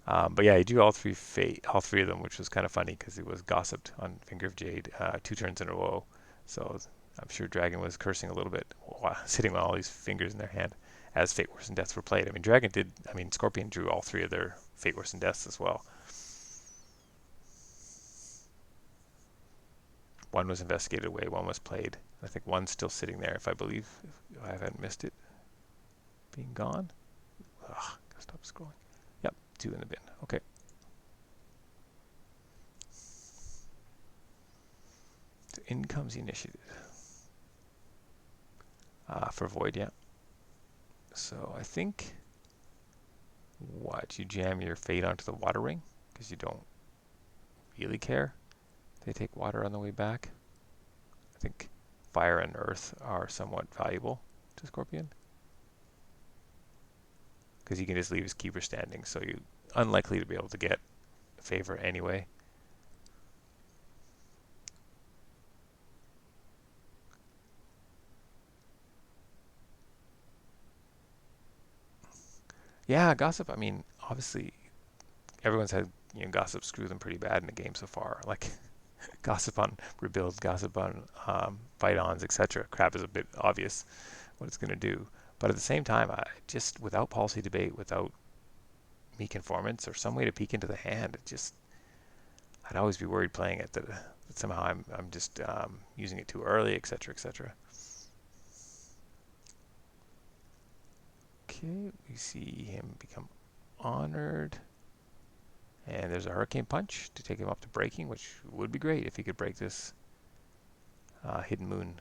But yeah, he drew all 3 of them, which was kind of funny because he was gossiped on Finger of Jade 2 turns in a row. So I'm sure Dragon was cursing a little bit, sitting on all these fingers in their hand as Fate Worse and Deaths were played. I mean, Scorpion drew all 3 of their Fate Worse Than Deaths as well. One was investigated away, one was played. I think one's still sitting there, if I haven't missed it being gone. Ugh, gotta stop scrolling. Yep, 2 in the bin. Okay. So in comes the initiative. For Void, yeah. So I think, you jam your Fate onto the water ring, because you don't really care. They take water on the way back. I think fire and earth are somewhat valuable to Scorpion, because he can just leave his keeper standing, so you're unlikely to be able to get favor anyway. Yeah, Gossip, I mean, obviously, everyone's had, Gossip screw them pretty bad in the game so far. Like, Gossip on rebuilds, Gossip on fight-ons, etc. Crap is a bit obvious what it's going to do. But at the same time, I just, without policy debate, without me conformance, or some way to peek into the hand, I'd always be worried playing it that somehow I'm just using it too early, etc., etc. Okay, we see him become honored. And there's a Hurricane Punch to take him up to breaking, which would be great if he could break this Hidden Moon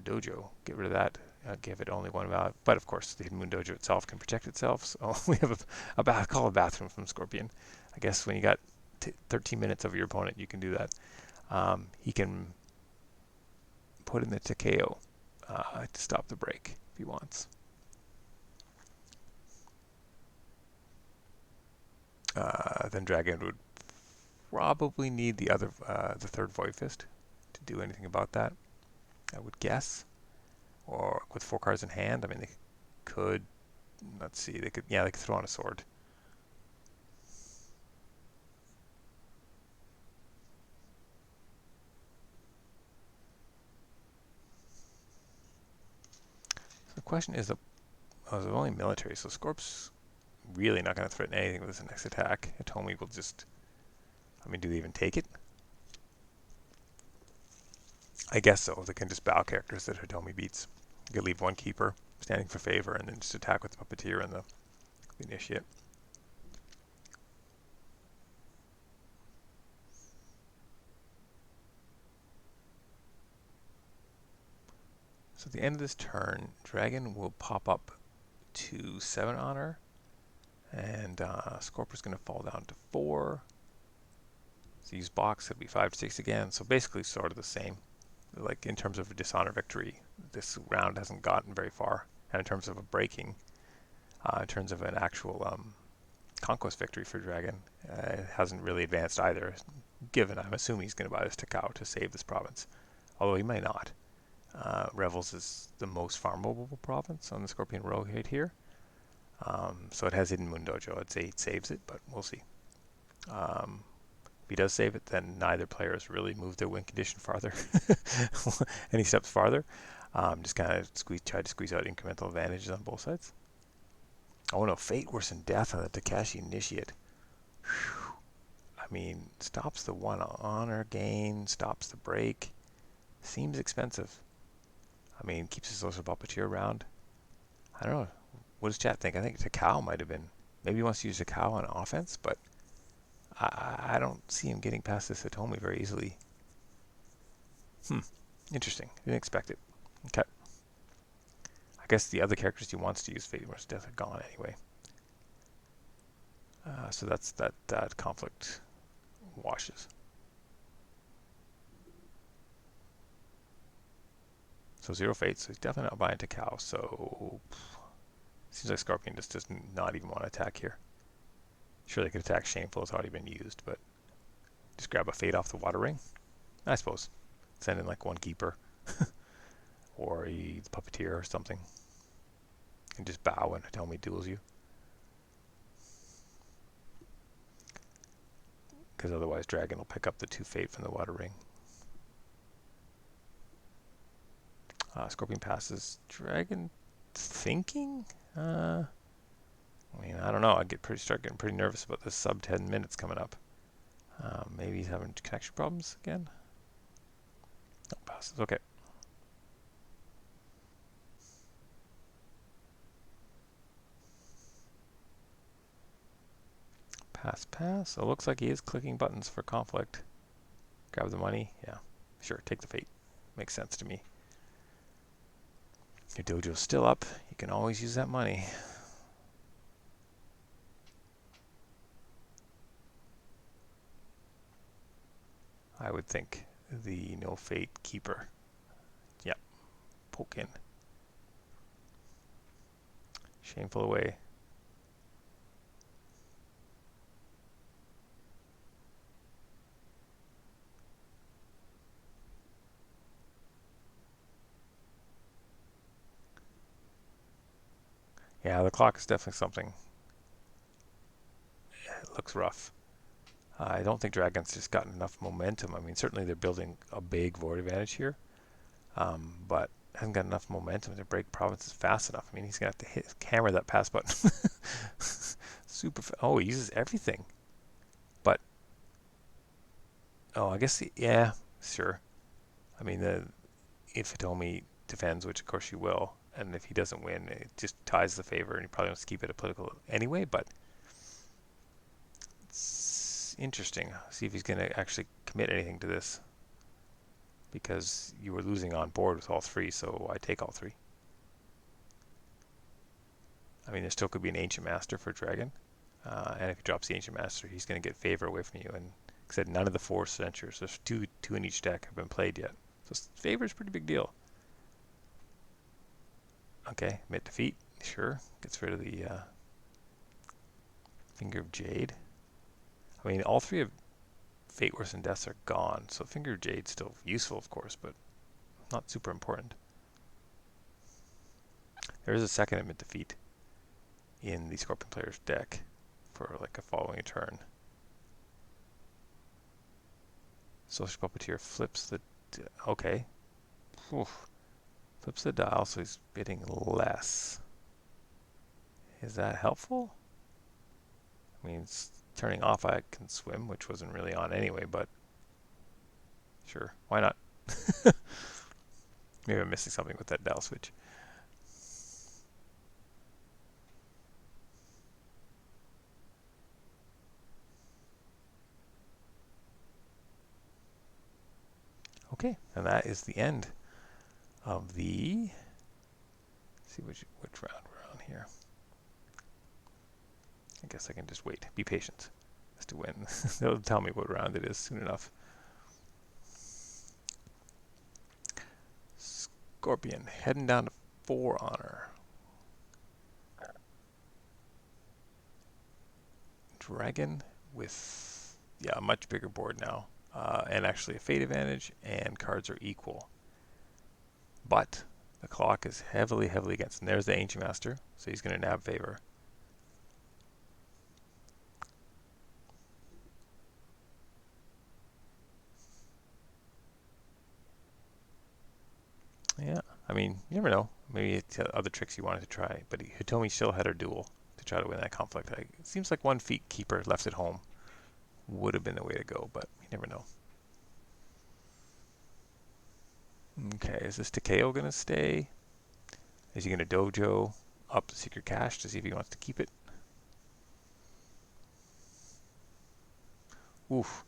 dojo. Get rid of that. Give it only one value. But of course, the Hidden Moon dojo itself can protect itself. So we have a bathroom from Scorpion. I guess when you got 13 minutes of your opponent, you can do that. He can put in the Takeo to stop the break if he wants. Then Dragon would probably need the third Void Fist to do anything about that, I would guess. Or with 4 cards in hand, I mean, they could, let's see, they could throw on a sword. So the question is, they're only military, so Scorp's really not going to threaten anything with his next attack. Hitomi will just, do they even take it? I guess so. They can just bow characters that Hitomi beats. You could leave one keeper standing for favor and then just attack with the Puppeteer and the Initiate. So at the end of this turn, Dragon will pop up to 7 honor, and Scorpion's going to fall down to 4. So use box, it'll be 5 to 6 again. So basically sort of the same. Like in terms of a dishonor victory, this round hasn't gotten very far. And in terms of a breaking, in terms of an actual conquest victory for Dragon, it hasn't really advanced either, given I'm assuming he's going to buy this Takao to save this province. Although he might not. Revels is the most farmable province on the Scorpion row right here. So it has Hidden Moon Dojo. I'd say it saves it, but we'll see. If he does save it, then neither player has really moved their win condition farther. Any steps farther. Just kind of try to squeeze out incremental advantages on both sides. Oh no, Fate Worse Than Death on the Takashi Initiate. Whew. I mean, stops the 1 honor gain, stops the break. Seems expensive. I mean, keeps his social Puppeteer around. I don't know. What does chat think? I think Takao might have been. Maybe he wants to use Takao on offense, but I don't see him getting past this Hitomi very easily. Interesting. Didn't expect it. Okay. I guess the other characters he wants to use Fate Worse Death are gone anyway. So that's that conflict washes. So 0 Fate, so he's definitely not buying Takao, so seems like Scorpion just does not even want to attack here. Sure, they could attack Shameful, it's already been used, but just grab a Fate off the water ring, I suppose. Send in like 1 keeper or the Puppeteer or something, and just bow and Hitomi duels you. Because otherwise Dragon will pick up the 2 Fate from the water ring. Scorpion passes. Dragon thinking? I mean, I don't know. Start getting pretty nervous about this sub 10 minutes coming up. Maybe he's having connection problems again. No, passes. Okay. Pass, pass. So it looks like he is clicking buttons for conflict. Grab the money. Yeah, sure. Take the fate. Makes sense to me. Your dojo's still up. You can always use that money. I would think the no fate keeper. Yep. Poke in. Shameful away. Yeah, the clock is definitely something. It looks rough. I don't think Dragon's just got enough momentum. I mean, certainly they're building a big board advantage here, but hasn't got enough momentum to break provinces fast enough. I mean, he's going to have to hammer that pass button. Oh, he uses everything. But, oh, I guess, yeah, sure. I mean, if Hitomi defends, which of course she will, and if he doesn't win, it just ties the favor, and he probably wants to keep it a political anyway, but it's interesting. See if he's going to actually commit anything to this, because you were losing on board with all three, so I take all three. I mean, there still could be an Ancient Master for Dragon, and if he drops the Ancient Master, he's going to get favor away from you, and like I said, none of the 4 Censures, there's two in each deck, have been played yet. So favor is a pretty big deal. Okay, admit defeat, sure. Gets rid of the Finger of Jade. I mean, all 3 of Fate, Worse, and Deaths are gone, so Finger of Jade's still useful, of course, but not super important. There is a second admit defeat in the Scorpion player's deck for like a following a turn. Social Puppeteer flips the... okay. Oof. Flips the dial, so he's bidding less. Is that helpful? I mean, it's turning off I can swim, which wasn't really on anyway, but sure, why not? Maybe I'm missing something with that dial switch. Okay, and that is the end of the... Let's see which round we're on here. I guess I can just wait. Be patient as to when. They'll tell me what round it is soon enough. Scorpion heading down to 4 honor. Dragon with, yeah, a much bigger board now. And actually a fate advantage, and cards are equal. But the clock is heavily, heavily against him. There's the Ancient Master, so he's going to nab favor. Yeah, I mean, you never know. Maybe it's other tricks he wanted to try, but Hitomi still had her duel to try to win that conflict. It seems like one feet keeper left at home would have been the way to go, but you never know. Okay, is this Takeo going to stay? Is he going to dojo up the secret cache to see if he wants to keep it? Oof.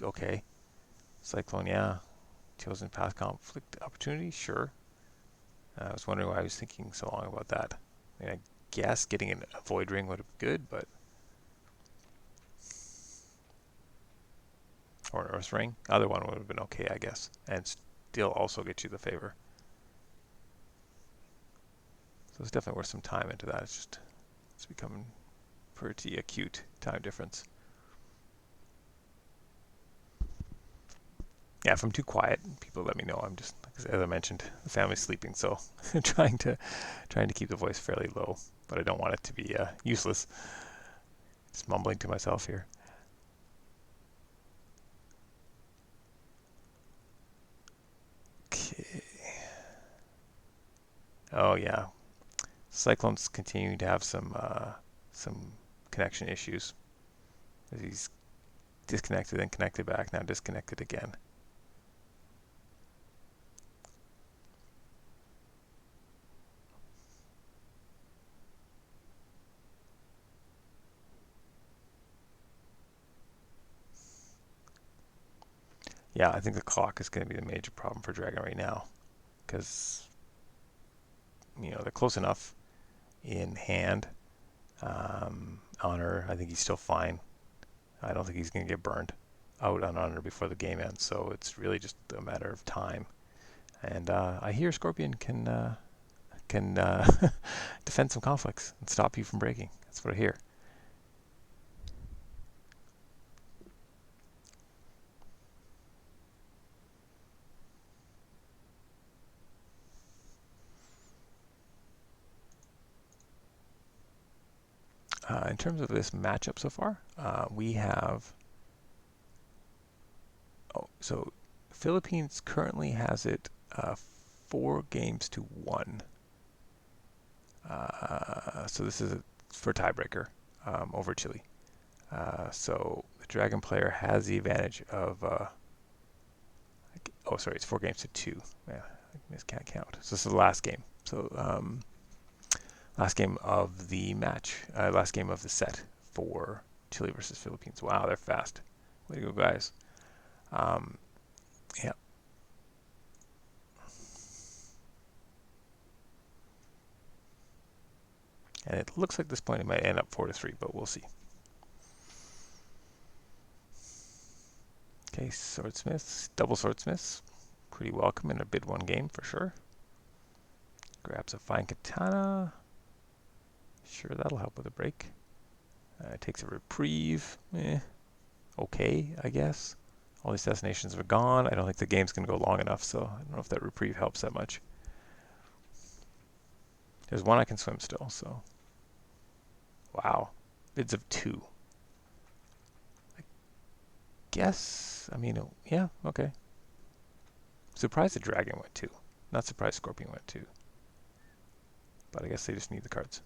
Okay. Cyclone, yeah. Chosen path conflict opportunity, sure. I was wondering why I was thinking so long about that. I mean, I guess getting a void ring would have been good, but... or an earth ring. Other one would have been okay, I guess. And still also get you the favor. So it's definitely worth some time into that. It's becoming pretty acute time difference. Yeah, if I'm too quiet, people let me know. I'm just, as I mentioned, the family's sleeping, so trying to keep the voice fairly low, but I don't want it to be useless. Just mumbling to myself here. Okay. Oh yeah. Cyclone's continuing to have some connection issues. He's disconnected and connected back, now disconnected again. Yeah, I think the clock is going to be the major problem for Dragon right now, because they're close enough in hand. Honor, I think he's still fine. I don't think he's going to get burned out on Honor before the game ends, so it's really just a matter of time. And I hear Sorpion can defend some conflicts and stop you from breaking. That's what I hear. In terms of this matchup so far, we have. Oh, so Philippines currently has it 4-1. So this is for tiebreaker over Chile. So the Dragon player has the advantage of. Oh, sorry, it's 4-2. Yeah, I just can't count. So this is the last game. So last game of the match, last game of the set for Chile versus Philippines. Wow, they're fast. Way to go, guys. Yeah. And it looks like this point it might end up 4-3, but we'll see. Okay, swordsmiths, double swordsmiths. Pretty welcome in a bid 1 game for sure. Grabs a fine katana. Sure, that'll help with a break. Takes a reprieve. Okay, I guess. All these destinations are gone. I don't think the game's going to go long enough, so I don't know if that reprieve helps that much. There's one I can swim still, so. Wow. Bids of 2. I guess, yeah, okay. Surprised the Dragon went 2. Not surprised Sorpion went 2. But I guess they just need the cards.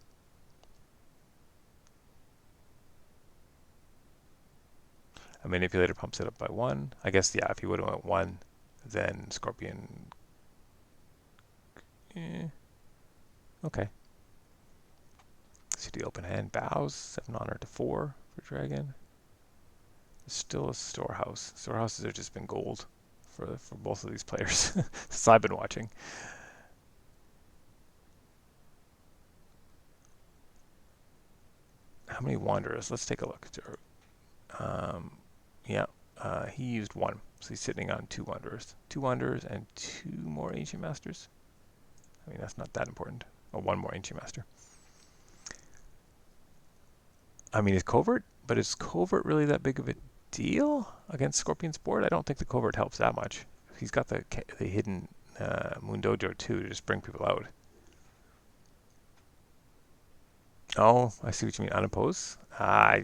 A manipulator pumps it up by 1. I guess, yeah, if he would have went 1, then Sorpion. Okay. See the open hand bows. 7 honor to 4 for Dragon. There's still a storehouse. Storehouses have just been gold for both of these players since I've been watching. How many wanderers? Let's take a look. Yeah, he used 1, so he's sitting on 2 wanderers. 2 wanderers and 2 more ancient masters. I mean, that's not that important. Oh, 1 more ancient master. I mean, is covert, but is covert really that big of a deal against Sorpion's board? I don't think the covert helps that much. He's got the hidden Moon Dojo too to just bring people out. Oh, I see what you mean. Unopposed?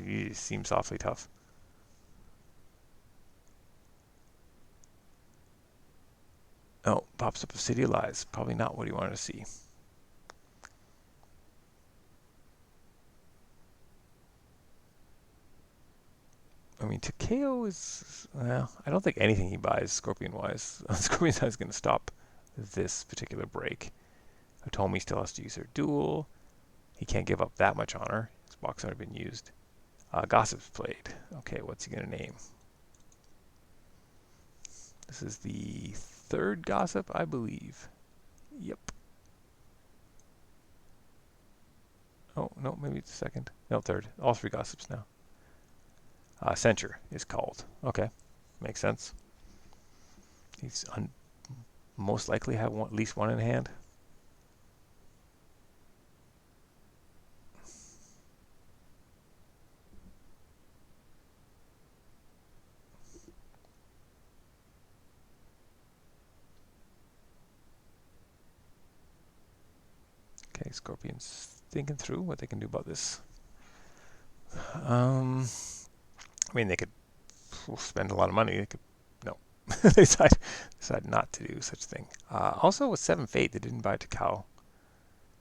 You seem awfully tough. Oh, pops up a City of Lies. Probably not what he wanted to see. I mean, Takeo is, well, I don't think anything he buys Sorpion-wise. Sorpion's not going to stop this particular break. Otomi still has to use her duel. He can't give up that much honor. His box already been used. Gossip's played. Okay, what's he going to name? This is the 3rd Gossip, I believe. Yep. Oh, no, maybe it's the 2nd. No, 3rd. All 3 Gossips now. Censure is called. Okay, makes sense. He's most likely have at least 1 in hand. Okay, Sorpion's thinking through what they can do about this. I mean, they could spend a lot of money. They could, no, they decide not to do such a thing. Also, with 7 Fate, they didn't buy Takao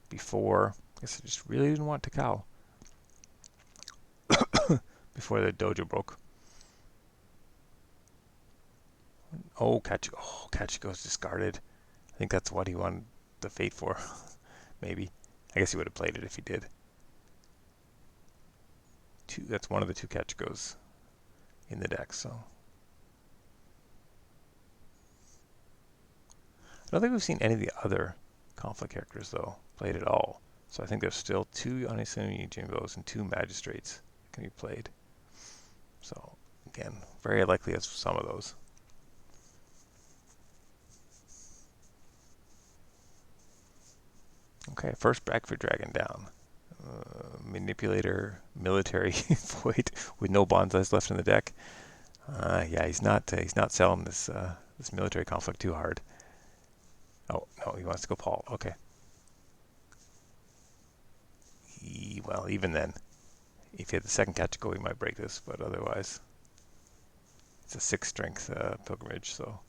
before. Guess I just really didn't want Takao before the dojo broke. Oh, Kachiko's discarded. I think that's what he wanted the fate for. Maybe. I guess he would have played it if he did. That's one of the two Kachikos in the deck, so. I don't think we've seen any of the other conflict characters, though, played at all. So I think there's still 2 Onisumi Jimbos and 2 Magistrates that can be played. So, again, very likely as some of those. Okay, first Blackfoot Dragon down. Manipulator, military void with no bonsais left in the deck. Yeah, he's not selling this this military conflict too hard. Oh no, he wants to go Paul. Okay. Well, even then, if he had the second Kachiko, he might break this, but otherwise, it's a 6 strength pilgrimage. So,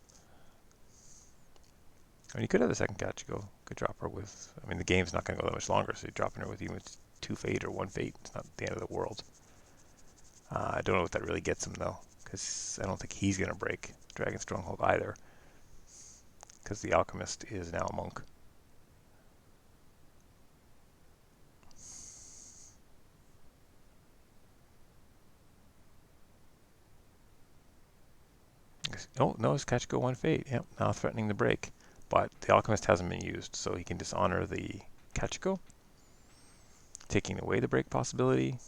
I mean, you could have the second Kachiko. Could drop her with. I mean, the game's not going to go that much longer, so you're dropping her with even 2 fate or 1 fate. It's not the end of the world. I don't know what that really gets him though, because I don't think he's going to break Dragon Stronghold either, because the Alchemist is now a monk. Oh, no, it's Kachiko 1 fate. Yep, now threatening the break. But the Alchemist hasn't been used, so he can dishonor the Kachiko, taking away the break possibility.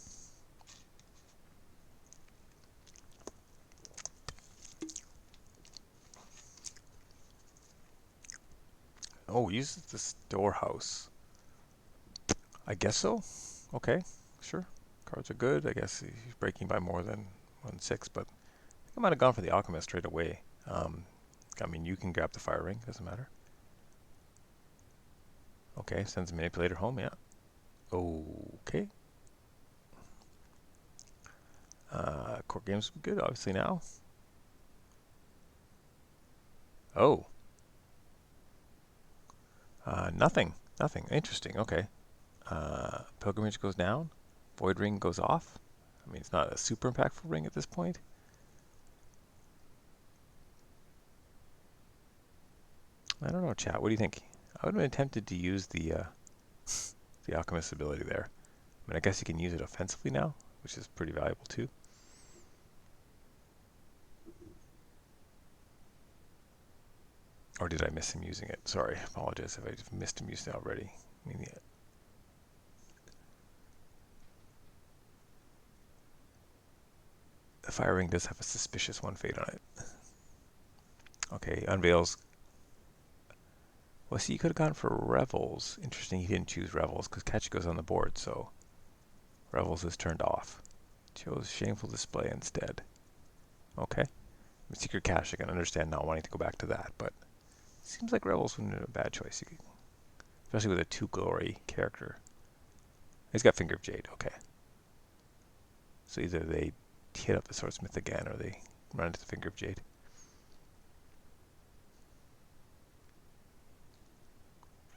Oh, uses the storehouse. I guess so. Okay, sure. Cards are good. I guess he's breaking by more than 1/6, but I think I might have gone for the Alchemist straight away. I mean, you can grab the Fire Ring, doesn't matter. Okay, sends a Manipulator home, yeah. Okay. Court games would be good, obviously, now. Oh. Nothing. Nothing. Interesting, okay. Pilgrimage goes down. Void Ring goes off. I mean, it's not a super impactful ring at this point. I don't know, chat. What do you think? I would have been tempted to use the Alchemist ability there. I mean, I guess you can use it offensively now, which is pretty valuable too. Or did I miss him using it? Sorry, apologize if I just missed him using it already. I mean, the Fire Ring does have a suspicious 1 fate on it. Okay, unveils. Well, see, you could have gone for Revels. Interesting, he didn't choose Revels because Kachiko's on the board, so Revels is turned off. Chose Shameful Display instead. Okay. Secret Cache, I can understand not wanting to go back to that, but it seems like Revels wouldn't have been a bad choice, especially with a 2 glory character. He's got Finger of Jade, okay. So either they hit up the Swordsmith again or they run into the Finger of Jade.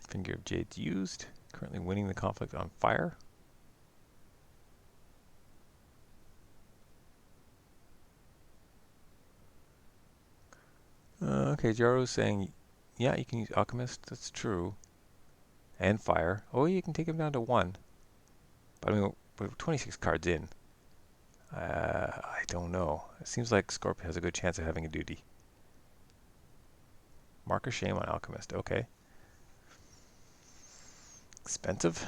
Finger of Jade's used. Currently winning the conflict on fire. Okay, Jaro's saying, yeah, you can use Alchemist. That's true. And fire. Oh, you can take him down to 1. But I mean, we're 26 cards in. I don't know. It seems like Scorpion has a good chance of having a duty. Mark of Shame on Alchemist. Okay. Expensive,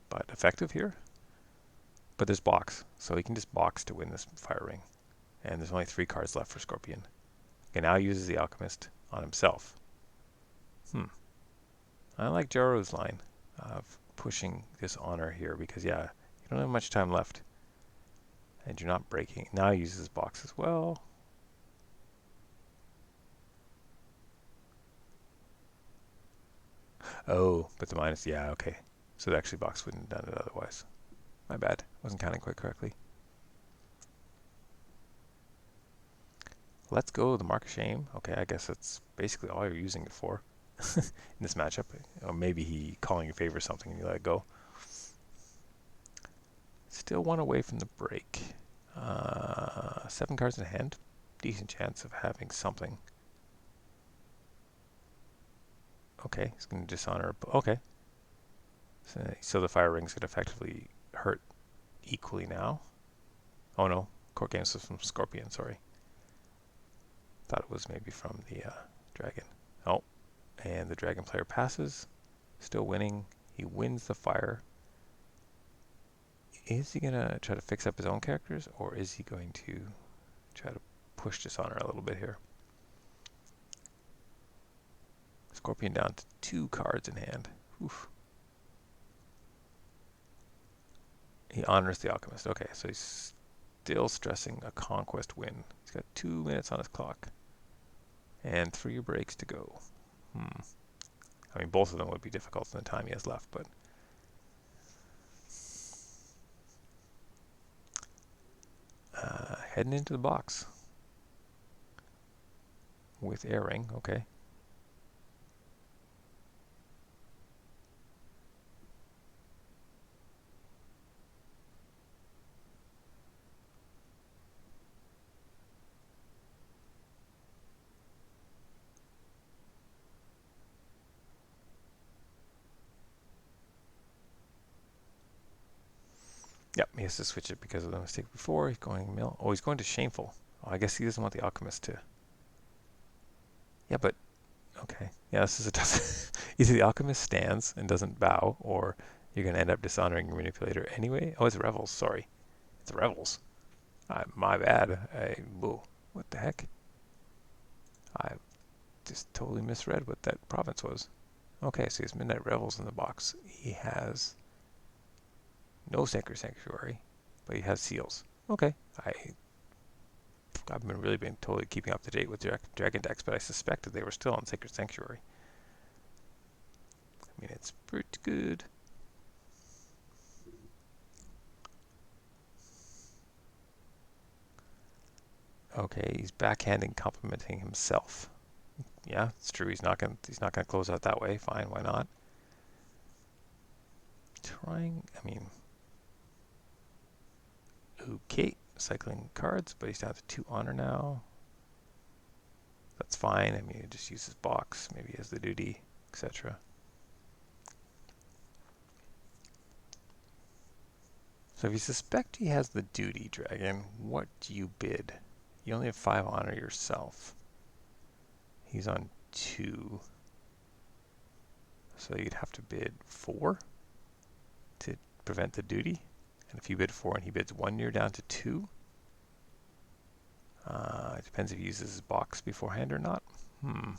but effective here. But there's box, so he can just box to win this Fire Ring. And there's only 3 cards left for Scorpion. Okay, now he uses the Alchemist on himself. I like Jaro's line of pushing this honor here because, yeah, you don't have much time left. And you're not breaking. Now he uses box as well. Oh, but the minus, yeah, okay. So actually box wouldn't have done it otherwise. My bad. Wasn't counting quite correctly. Let's go the Mark of Shame. Okay, I guess that's basically all you're using it for. in this matchup. Or maybe he calling in favor of something and you let it go. Still one away from the break. 7 cards in hand. Decent chance of having something. Okay, he's going to dishonor. Okay. So the fire rings could effectively hurt equally now. Oh no, court games was from Sorpion, sorry. Thought it was maybe from the dragon. Oh, and the dragon player passes. Still winning. He wins the fire. Is he going to try to fix up his own characters, or is he going to try to push dishonor a little bit here? Sorpion down to 2 cards in hand. Oof. He honors the alchemist. Okay, so he's still stressing a conquest win. He's got 2 minutes on his clock. And 3 breaks to go. I mean, both of them would be difficult in the time he has left, but... heading into the box. With airing, okay. Yep, he has to switch it because of the mistake before. He's going mill. Oh, he's going to shameful. Oh, I guess he doesn't want the alchemist to... Yeah, but... Okay. Yeah, this is a tough... Either the alchemist stands and doesn't bow, or you're going to end up dishonoring your manipulator anyway. Oh, it's Revels. Sorry. It's Revels. My bad. Whoa. What the heck? I just totally misread what that province was. Okay, so he has Midnight Revels in the box. He has... No Sacred Sanctuary, but he has seals. Okay, I've been really been totally keeping up to date with Dragon decks, but I suspected they were still on Sacred Sanctuary. I mean, it's pretty good. Okay, he's backhanding, complimenting himself. Yeah, it's true. He's not gonna close out that way. Fine, why not? Trying. I mean. Okay, cycling cards, but he's down to 2 honor now. That's fine. I mean, he just uses box. Maybe he has the duty, etc. So if you suspect he has the duty, Dragon, what do you bid? You only have 5 honor yourself. He's on 2. So you'd have to bid 4 to prevent the duty. And if you bid 4 and he bids 1, you're down to 2. It depends if he uses his box beforehand or not. Well,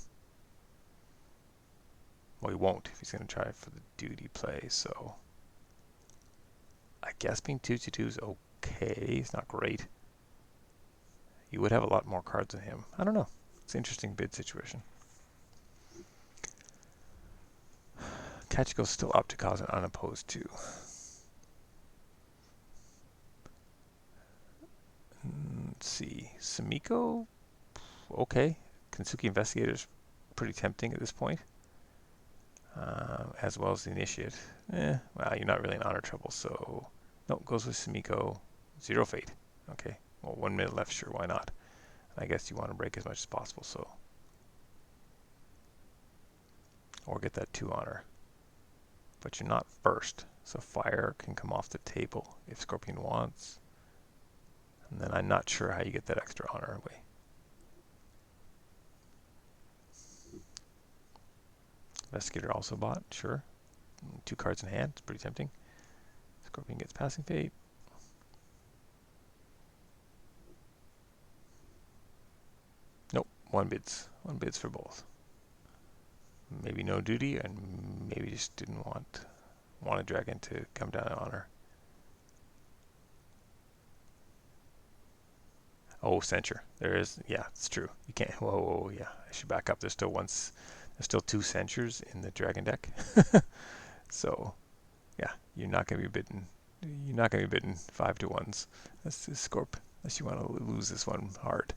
he won't if he's going to try for the duty play, so... I guess being 2-2 is okay. It's not great. You would have a lot more cards than him. I don't know. It's an interesting bid situation. Kachiko's still up to cause an unopposed 2. Let's see. Sumiko? Okay. Kensuke Investigator's pretty tempting at this point. As well as the Initiate. Well, you're not really in honor trouble, so... Nope, goes with Sumiko. 0 fate. Okay. Well, 1 minute left, sure, why not? I guess you want to break as much as possible, so... Or get that 2 honor. But you're not first, so fire can come off the table if Sorpion wants. And then I'm not sure how you get that extra honor away. Investigator also bought, sure. 2 cards in hand, it's pretty tempting. Sorpion gets passing fate. Nope, 1 bids. 1 bids for both. Maybe no duty, and maybe just didn't want a dragon to come down in honor. Oh, censure. There is, yeah, it's true. You can't, whoa, yeah, I should back up. There's still 2 censures in the dragon deck. So, yeah, you're not going to be bidding. You're not going to be bidding 5 to 1s. That's the Scorp, unless you want to lose this one hard.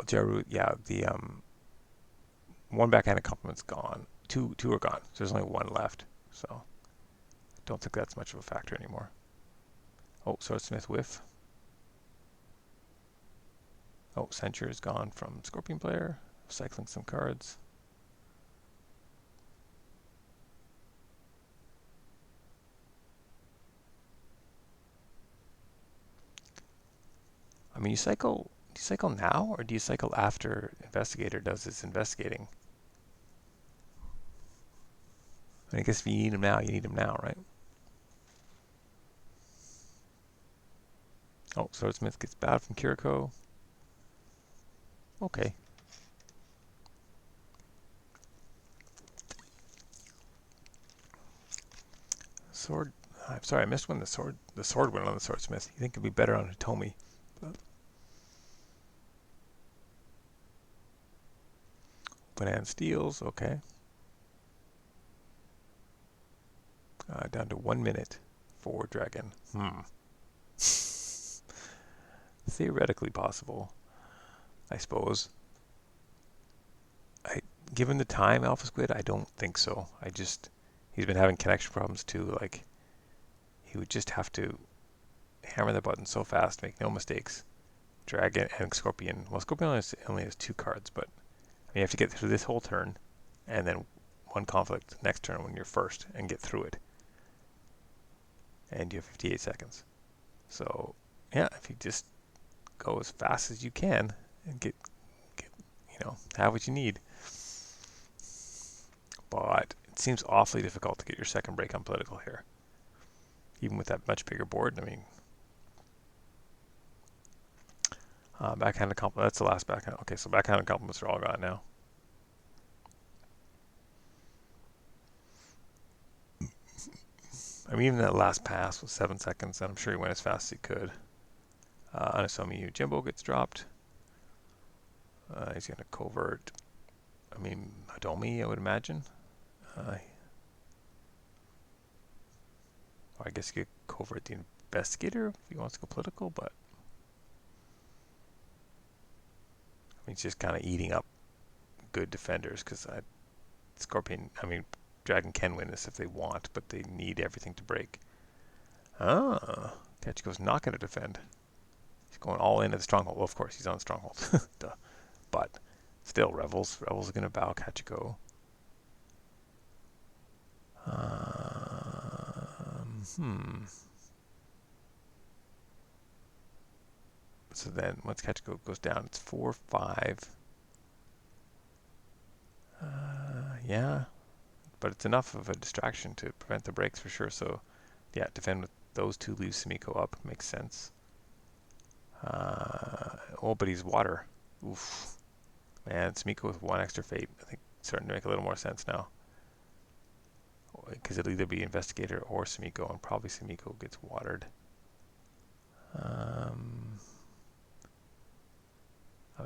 Jaru, yeah, the one backhanded compliment's gone. Two are gone. So there's only one left. So I don't think that's much of a factor anymore. Oh, Swordsmith whiff. Oh, Censure is gone from Scorpion player. Cycling some cards. I mean, do you cycle now or do you cycle after Investigator does his investigating? I guess if you need him now, you need him now, right? Oh, Swordsmith gets bad from Kiriko. Okay. Sword. I'm sorry, I missed when the sword went on the Swordsmith. You think it'd be better on Hitomi. Banana steals, okay. Down to 1 minute for Dragon. Theoretically possible, I suppose. Given the time, Alpha Squid, I don't think so. He's been having connection problems too. Like, he would just have to hammer the button so fast, make no mistakes. Dragon and Scorpion. Well, Scorpion only has 2 cards, but you have to get through this whole turn, and then one conflict next turn when you're first, and get through it. And you have 58 seconds. So, yeah, if you just go as fast as you can and get have what you need. But it seems awfully difficult to get your second break on political here, even with that much bigger board. I mean, backhanded compliment. That's the last backhand. Okay, so backhanded compliments are all gone now. I mean, even that last pass was 7 seconds, and I'm sure he went as fast as he could. Anasomi Jimbo gets dropped. He's going to covert. I mean, Hadomi, I would imagine. I guess you could covert the investigator if he wants to go political, but I mean, he's just kind of eating up good defenders because Dragon can win this if they want, but they need everything to break. Kachiko's not going to defend. He's going all in at the stronghold. Well, of course, he's on the stronghold. Duh. But still, Rebels are going to bow Kachiko. So then, once Kachiko goes down, it's 4-5. Yeah, but it's enough of a distraction to prevent the breaks for sure. So, yeah, defend with those two, leave Sumiko up. Makes sense. But he's water. Oof. Man, Sumiko with 1 extra fate. I think it's starting to make a little more sense now. Because it'll either be Investigator or Sumiko, and probably Sumiko gets watered. I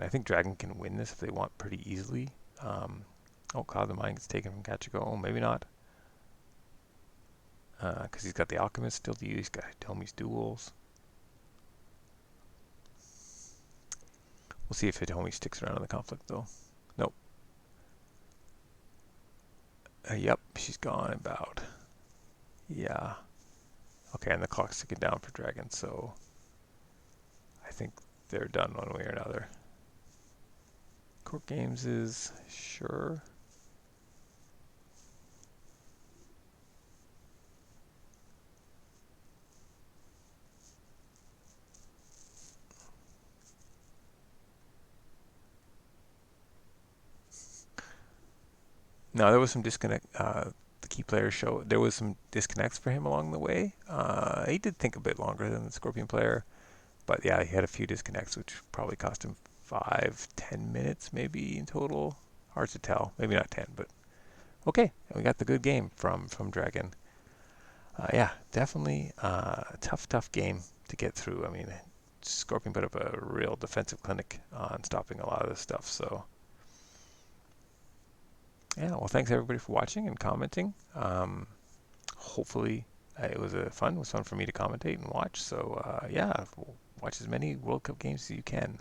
think Dragon can win this if they want pretty easily. Cloud of the Mind gets taken from Kachiko. Oh, maybe not. Because he's got the Alchemist still to use. He's got Hitomi's duels. We'll see if Hitomi sticks around in the conflict, though. Nope. Yep, she's gone about. Yeah. Okay, and the clock's ticking down for Dragon, so I think they're done one way or another. Court Games is sure. No, there was some disconnect. The key players show there was some disconnects for him along the way. He did think a bit longer than the Scorpion player, but yeah, he had a few disconnects, which probably cost him 5-10 minutes maybe in total. Hard to tell. Maybe not 10, but okay. We got the good game from Dragon. Yeah, definitely a tough game to get through. I mean, Scorpion put up a real defensive clinic on stopping a lot of this stuff. So yeah, well, thanks everybody for watching and commenting. Hopefully it was fun. It was fun for me to commentate and watch. So yeah, watch as many World Cup games as you can.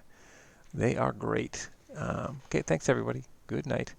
They are great. Okay, thanks everybody. Good night.